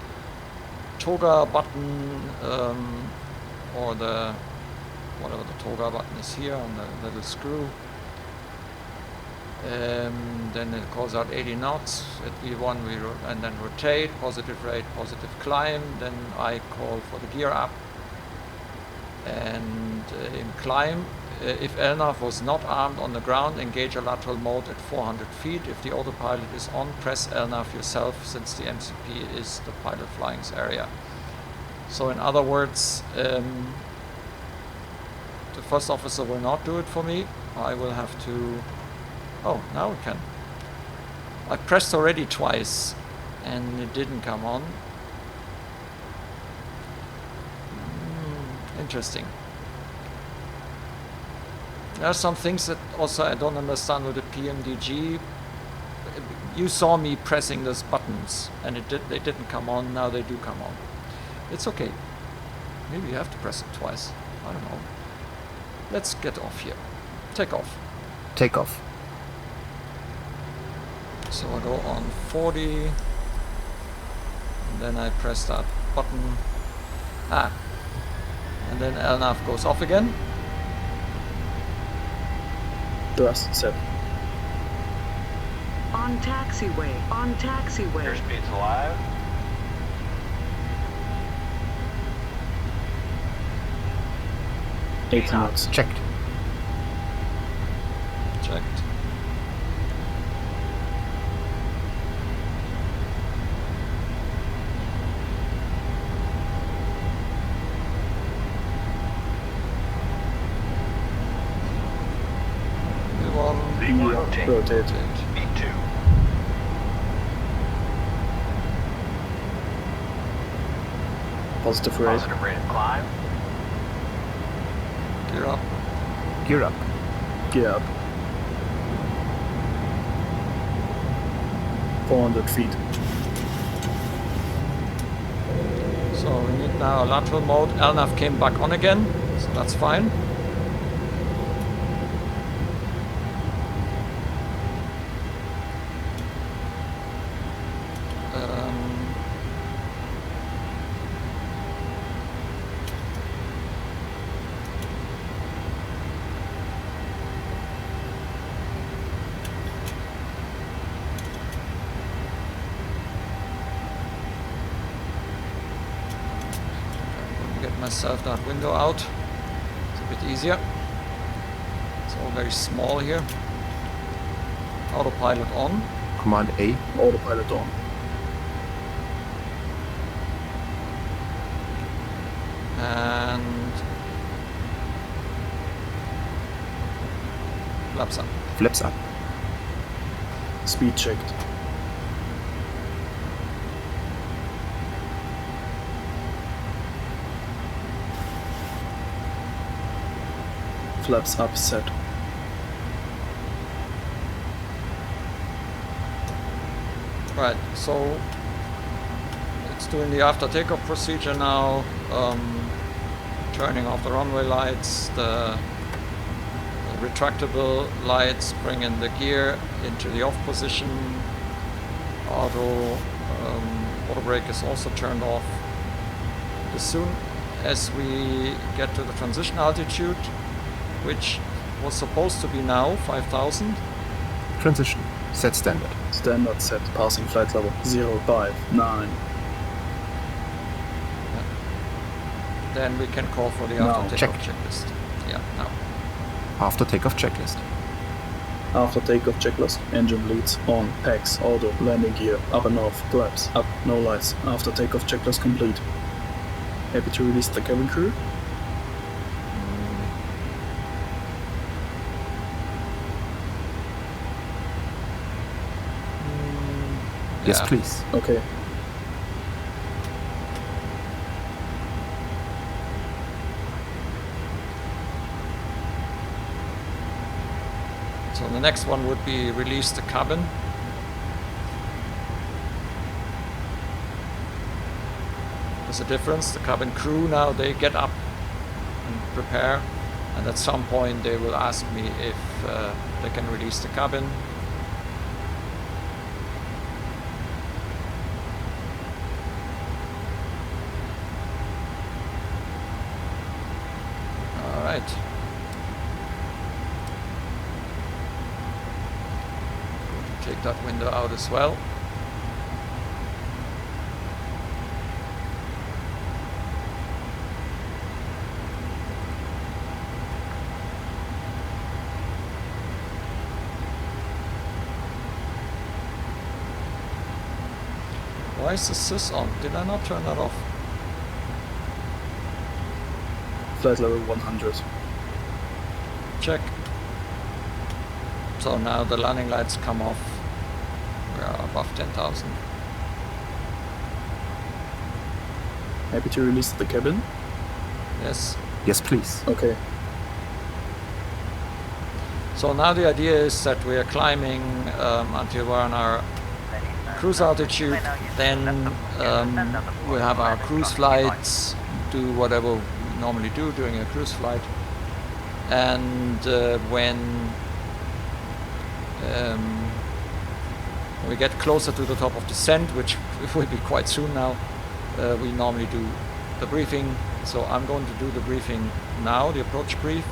toga button or the whatever the toga button is here on the little screw. Then it calls out 80 knots at V1 and then rotate, positive rate, positive climb. Then I call for the gear up. And in climb, if LNAV was not armed on the ground, engage a lateral mode at 400 feet. If the autopilot is on, press LNAV yourself since the MCP is the pilot flying's area. So in other words, the first officer will not do it for me. I will have to... Oh, now we can. I pressed already twice and it didn't come on. Interesting. There are some things that also I don't understand with the PMDG. You saw me pressing those buttons and they didn't come on, now they do come on. It's okay. Maybe you have to press it twice. I don't know. Let's get off here. Take off. Take off. So I go on 40. And then I press that button. And then LNAV goes off again. Thrust set. On taxiway. On taxiway. Airspeed's alive. Eight knots. Checked. Checked. V1 rotate. V2. Positive rate. Positive rate of climb. Gear up. Gear up. Gear up. 400 feet. So we need now a lateral mode. LNAV came back on again, so that's fine. Myself that window out. It's a bit easier. It's all very small here. Autopilot on. Command A. Autopilot on. And Flaps up. Flaps up. Speed checked. Flaps up set. Right, so it's doing the after takeoff procedure now, turning off the runway lights, the retractable lights, bring in the gear into the off position, auto brake is also turned off. As soon as we get to the transition altitude, which was supposed to be now 5,000. Transition. Set standard. Standard set. Passing flight level 059. Then we can call for the Now. after takeoff checklist. Yeah, now. After takeoff checklist. After takeoff checklist. Engine leads on. PAX. Auto. Landing gear. Up and off. Flaps. Up. No lights. After takeoff checklist complete. Happy to release the cabin crew. Yes, Yeah. please. Okay. So the next one would be release the cabin. There's a difference. The cabin crew now, they get up and prepare, and at some point they will ask me if they can release the cabin. All right. Take that window out as well. Why is the sys on? Did I not turn that off? Flight level 100. Check. So now the landing lights come off. We are above 10,000. Happy to release the cabin. Yes. Yes, please. Okay. So now the idea is that we are climbing until we're on our cruise altitude. Then we'll have our cruise flights, do whatever we normally do during a cruise flight. And when we get closer to the top of descent, which will be quite soon now, we normally do the briefing. So I'm going to do the briefing now, the approach brief.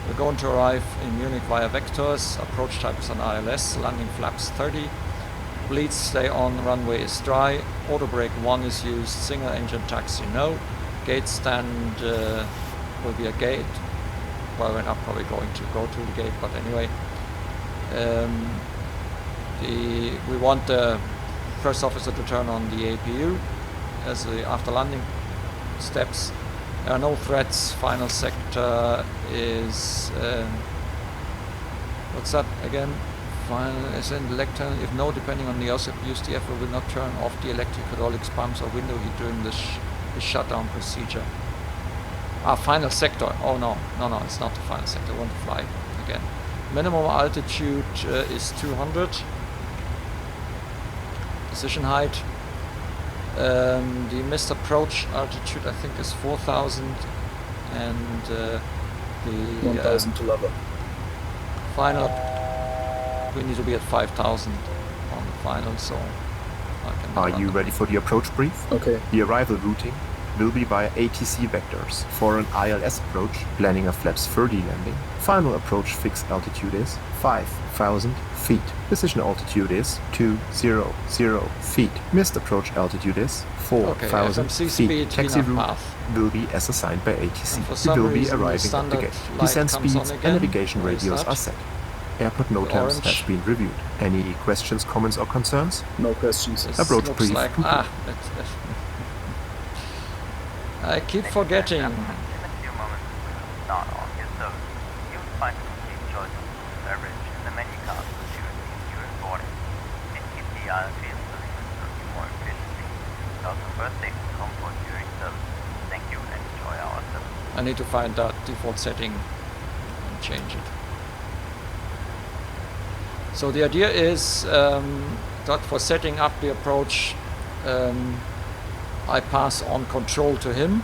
We're going to arrive in Munich via vectors. Approach type is an ILS, landing flaps 30. Bleeds stay on, runway is dry. Auto brake 1 is used, single engine taxi no. Gate stand will be a gate. Well, we're not probably going to go to the gate, but anyway. We want the first officer to turn on the APU as the after landing steps. There are no threats. Final sector is what's that again? Final is in the lectern. If no, depending on the use the FO will not turn off the electric hydraulics pumps or window heat during the shutdown procedure. Final sector. Oh no, it's not the final sector. I want to fly again. Minimum altitude is 200. Position height. The missed approach altitude I think is 4,000, and the 1,000 to level. final we need to be at 5,000 on the final, so I can. Are you ready for the approach brief? Okay. The arrival routing will be via ATC vectors for an ILS approach, planning a flaps 30 landing. Final approach fixed altitude is 5,000 feet. Decision altitude is 200 feet. Missed approach altitude is 4,000 FMC feet. speed, Taxi VNAV route path. will be as assigned by ATC. And for It some will be reason the arriving at the standard gate. light Descent comes speeds on again. and navigation Where is radios that? are set. Airport NOTAMs orange. has been reviewed. Any questions, comments or concerns? No questions. This Approach looks brief. like I keep forgetting. In a few moments, we will start on your service. You will find a complete choice of beverage in the menu console during the endurance boarding. It keeps the ILS deliveries working more efficiently. It's also for safety comfort during service. Thank you and enjoy our service. I need to find that default setting and change it. So the idea is that for setting up the approach, I pass on control to him,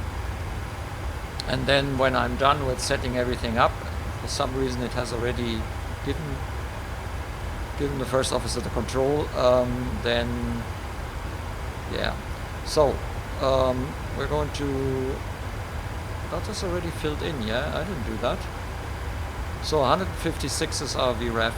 and then when I'm done with setting everything up, for some reason it has already given the first officer the control, then yeah. So we're going to, that is already filled in, yeah, I didn't do that. So 156 is our VREF.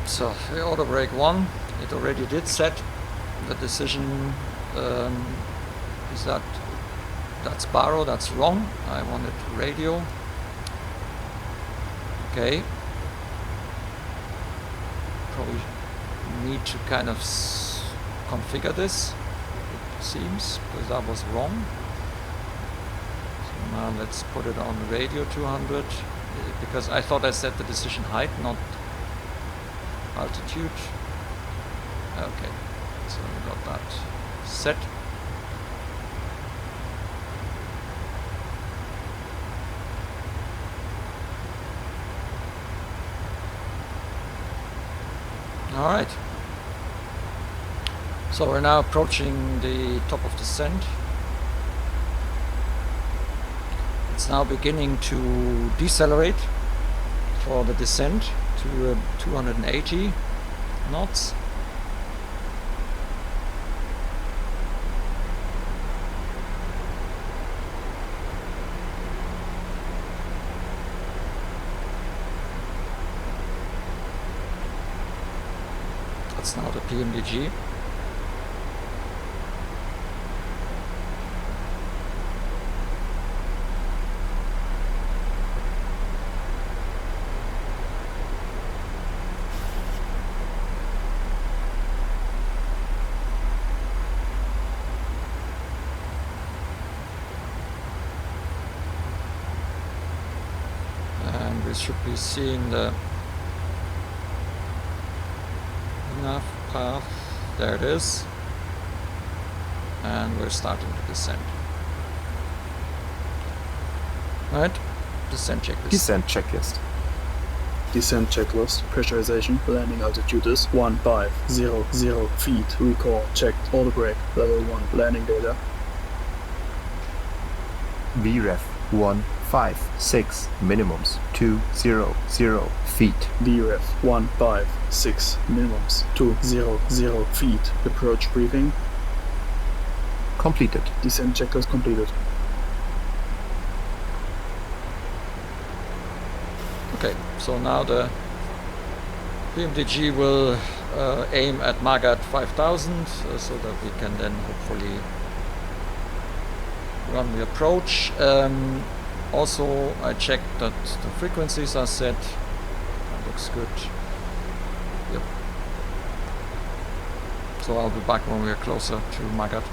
So the auto brake 1, it already did set. The decision is that's baro, that's wrong. I wanted radio. Okay. Probably need to kind of configure this, it seems, because that was wrong. So now let's put it on radio 200, because I thought I set the decision height, not altitude. Okay, so we got that set. All right. So we're now approaching the top of descent. It's now beginning to decelerate for the descent to 280 knots. That's now the PMDG. And we should be seeing the nav path. There it is. And we're starting to descend. Right, descent checklist. Descent checklist. Descent checklist. Pressurization. Landing altitude is 1500 feet. Recall. Checked. Auto brake. Level 1. Landing data. VREF 156. Minimums 200 feet. VREF 156. Minimums 200 feet. Approach briefing. Completed. Descent checklist completed. Okay, so now the PMDG will aim at Magat 5000 so that we can then hopefully run the approach. Also, I checked that the frequencies are set. That looks good. Yep. So I'll be back when we are closer to Magat.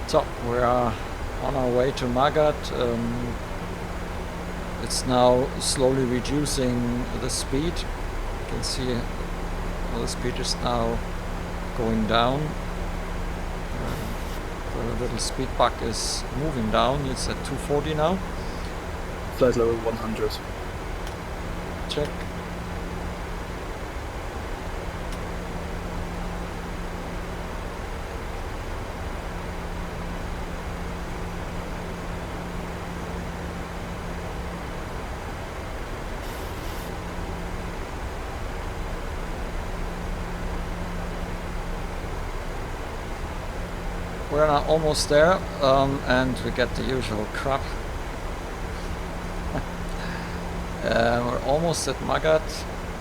So we are on our way to Magat. It's now slowly reducing the speed. You can see the speed is now going down. The little speed bug is moving down. It's at 240 now. Flight level 100. Check. we're now almost there, and we get the usual crap. We're almost at Magat.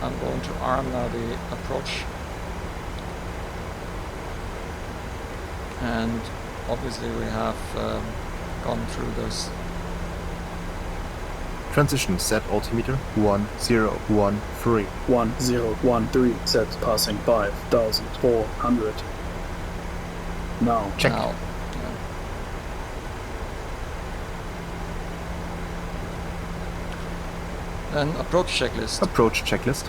I'm going to arm now the approach. And obviously we have gone through this. Transition set altimeter 1013. 1013 set passing 5,400. Now. Check. Now, Then approach checklist. Approach checklist.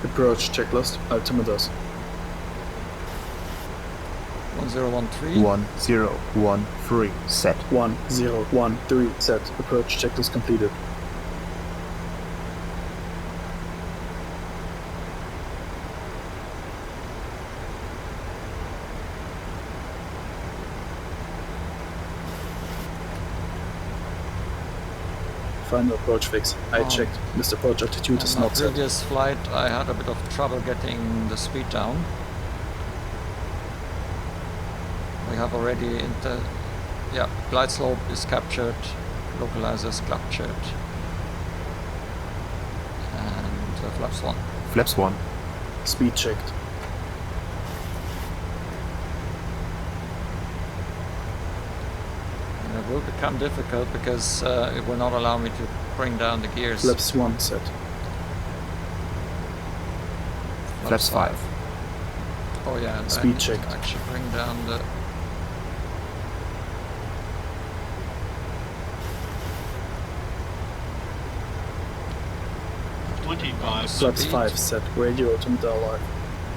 Approach checklist altimeters. 1013. 1013 set. 1013 set. Approach checklist completed. Final approach fix. I checked. This approach altitude is On not the set. previous flight I had a bit of trouble getting the speed down. We have already glide slope is captured, localizer is captured, and flaps 1. Flaps 1. Speed checked. And it will become difficult because it will not allow me to bring down the gears. Flaps 1 set. Flaps 5. Oh yeah, and I Speed need to checked. actually bring down the... Flaps Speed. 5 set. Radio altimeter alive.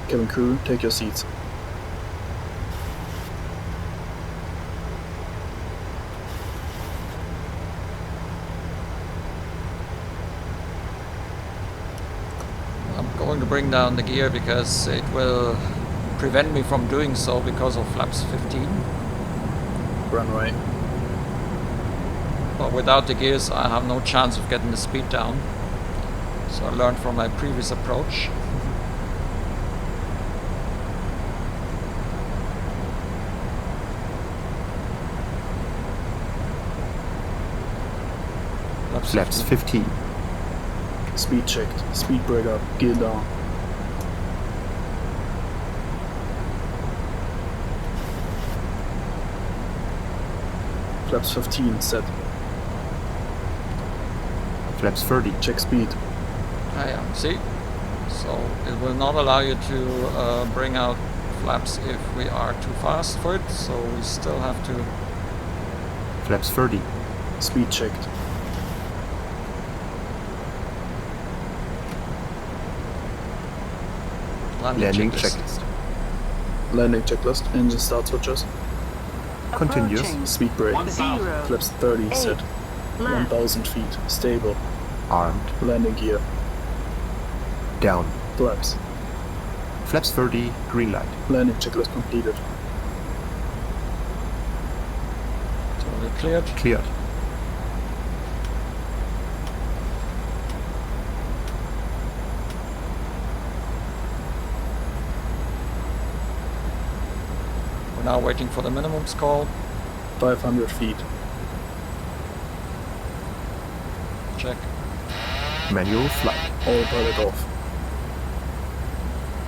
Cabin crew, take your seats. I'm going to bring down the gear because it will prevent me from doing so because of flaps 15. Runway. But without the gears I have no chance of getting the speed down. So I learned from my previous approach. Flaps 15. Speed checked. Speed brake up. Gear down. Flaps 15 set. Flaps 30. Check speed. See? So it will not allow you to bring out flaps if we are too fast for it, so we still have to... Flaps 30. Speed checked. Landing checklist. Landing checklist. Engine start switches. Continuous. Approaching. Speed brake. 0. Flaps 30 set. Left. 1000 feet. Stable. Armed. Landing gear. Down. Flaps. Flaps 30. Green light. Landing checklist completed. So we're cleared. Cleared. We're now waiting for the minimums call. 500 feet. Check. Manual flight. Autopilot off.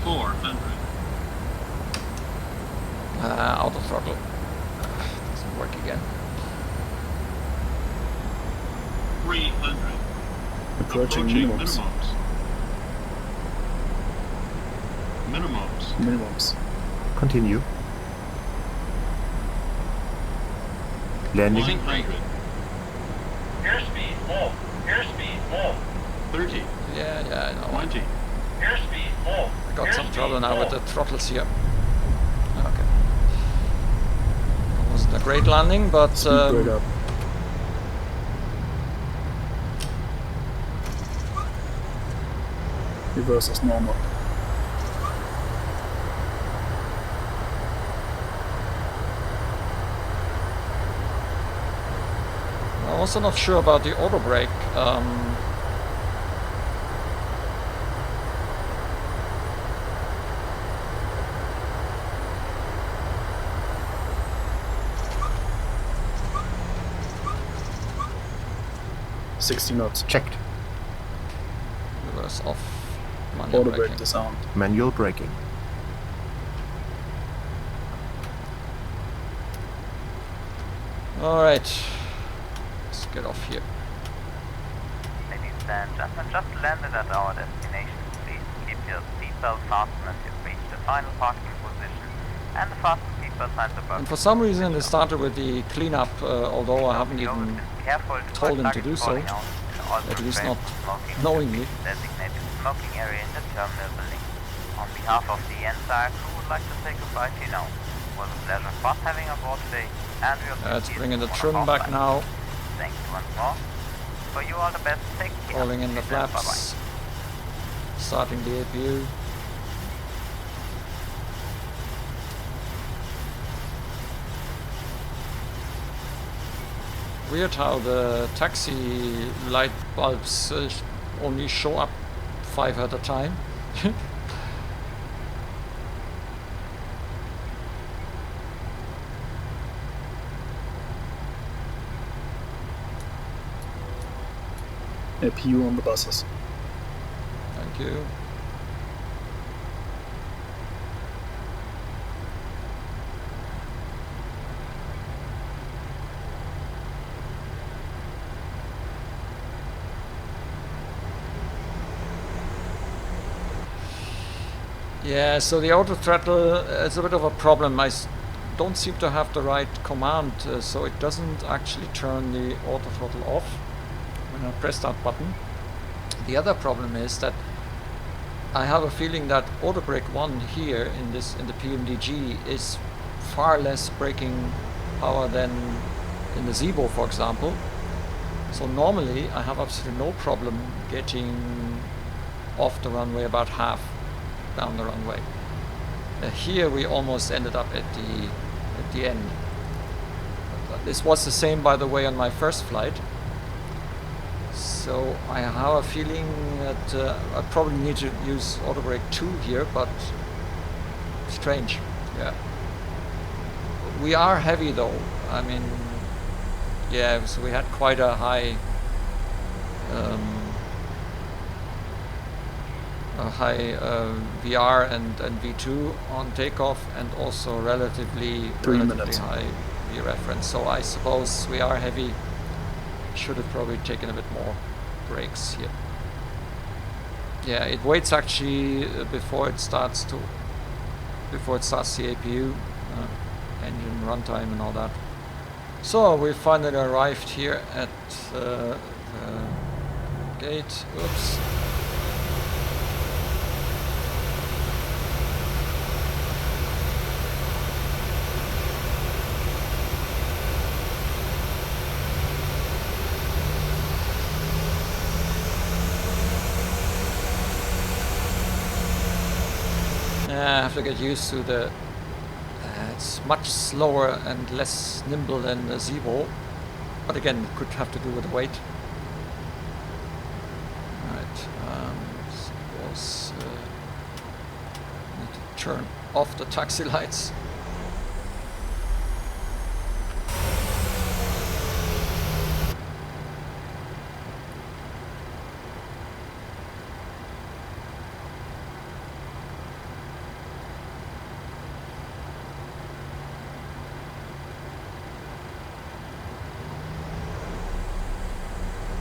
400. Auto throttle. Doesn't work again. 300. Approaching minimums. Minimums. Minimums. Continue. Landing. 100. Airspeed low. Airspeed low. 30. Yeah, I know. 20. Airspeed low. I got some trouble now with the throttles here. Okay. It wasn't a great landing, but Speed brake up. Reverse as normal. I'm also not sure about the auto brake. 60 knots. Checked. Reverse off. Manual Auto brake braking. disarmed. Manual braking. Alright. Let's get off here. Ladies and gentlemen, just landed at our destination. Please keep your seatbelt fastened as you reach the final parking position and the fasten seatbelt signs above. And for some reason it started with the cleanup, although I haven't You even always be careful to told him avoid to do luggage so. falling out and also At least refrain not from smoking in knowingly. the designated smoking area in the terminal building. On behalf of the entire crew, would like to say goodbye to you now. It was a pleasure fun having you aboard today, and we'll see Let's you bring in the on trim our back flight. now. Thank you once more. For you all the best, take care. Rolling in the Be safe. flaps. Bye-bye. Starting the APU. Weird how the taxi light bulbs only show up 5 at a time. APU on the buses. Thank you. Yeah, so the auto throttle is a bit of a problem. Don't seem to have the right command, so it doesn't actually turn the auto throttle off when I press that button. The other problem is that I have a feeling that auto brake 1 here in the PMDG is far less braking power than in the Zibo, for example. So normally I have absolutely no problem getting off the runway about half down the runway. Here we almost ended up at the end. This was the same, by the way, on my first flight. So I have a feeling that I probably need to use auto brake 2 here, but strange. Yeah. We are heavy though. I mean, yeah, so we had quite a high VR and V2 on takeoff, and also relatively high V reference. So I suppose we are heavy. Should have probably taken a bit more brakes here. Yeah, it waits actually before it starts the APU, engine runtime and all that. So we finally arrived here at the gate. Oops. I have to get used to the it's much slower and less nimble than the Zibo, but again it could have to do with the weight. Alright, suppose need to turn off the taxi lights.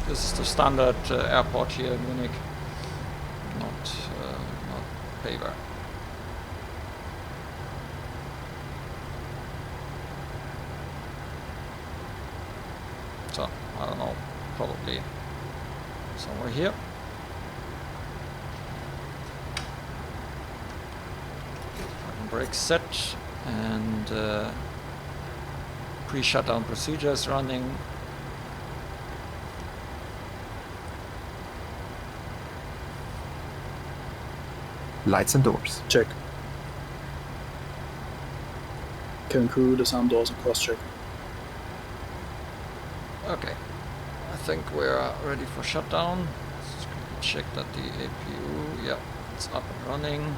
This is the standard airport here in Munich, not paver. So, I don't know, probably somewhere here. Parking brake set, and pre-shutdown procedure is running. Lights and doors. Check. Cabin crew, disarm doors and cross-check. Okay, I think we're ready for shutdown. Let's check that the APU, yeah, it's up and running.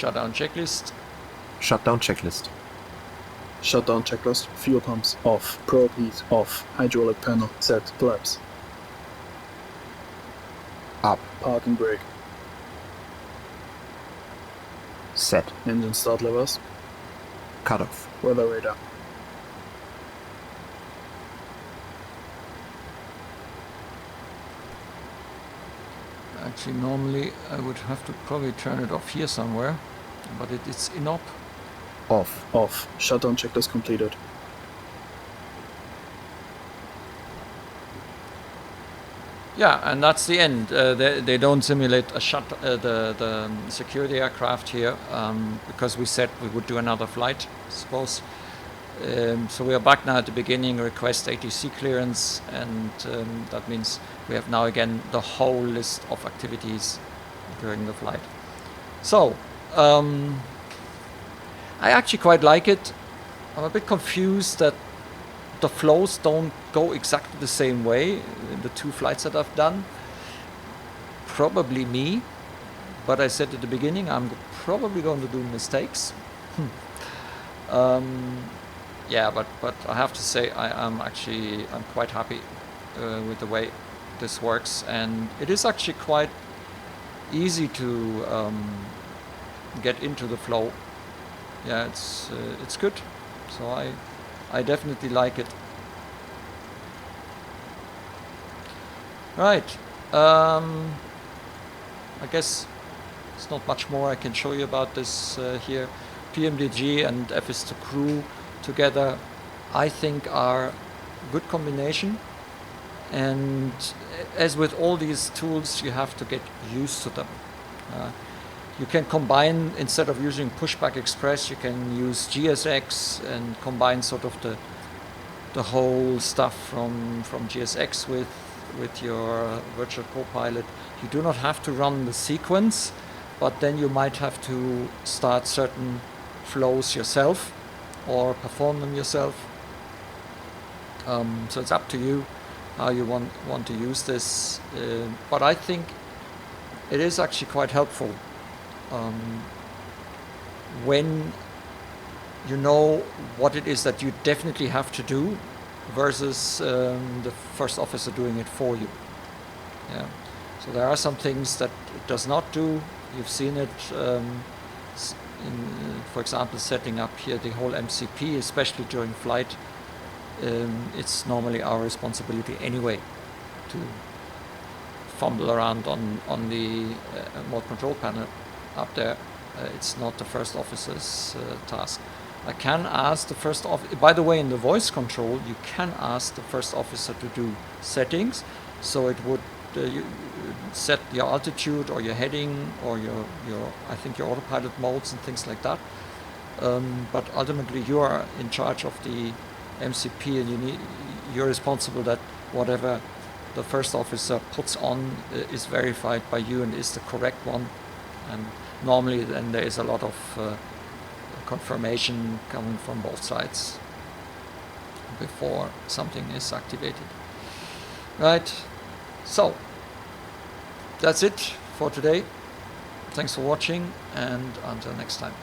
Shutdown checklist. Shutdown checklist. Shutdown checklist. Fuel pumps off. Probe heat off. Hydraulic panel set. Flaps Up. parking brake. Set. Engine start levers. Cutoff. Weather radar. Actually, normally I would have to probably turn it off here somewhere, but it's in-op. Off. Off. Shutdown checklist completed. Yeah, and that's the end. They don't simulate a the security aircraft here because we said we would do another flight, I suppose. So we are back now at the beginning, request ATC clearance, and that means we have now again the whole list of activities during the flight. So I actually quite like it. I'm a bit confused that the flows don't go exactly the same way in the two flights that I've done. Probably me, but I said at the beginning I'm probably going to do mistakes. Yeah, but I have to say I'm quite happy with the way this works, and it is actually quite easy to get into the flow. Yeah, it's good. So I definitely like it. Right. I guess there's not much more I can show you about this here. PMDG and Fs2Crew together, I think, are a good combination. And as with all these tools, you have to get used to them. You can combine, instead of using Pushback Express, you can use GSX and combine sort of the whole stuff from GSX with your virtual co-pilot. You do not have to run the sequence, but then you might have to start certain flows yourself or perform them yourself. So it's up to you how you want to use this. But I think it is actually quite helpful when you know what it is that you definitely have to do versus the first officer doing it for you. Yeah. So there are some things that it does not do. You've seen it for example, setting up here the whole MCP, especially during flight. It's normally our responsibility anyway to fumble around on the remote control panel up there. It's not the first officer's task. I can ask the first officer, by the way, in the voice control, you can ask the first officer to do settings. So it would you set your altitude or your heading or your I think your autopilot modes and things like that. But ultimately you are in charge of the MCP, and you're responsible that whatever the first officer puts on is verified by you and is the correct one. And normally then there is a lot of confirmation coming from both sides before something is activated. Right, so that's it for today. Thanks for watching, and until next time.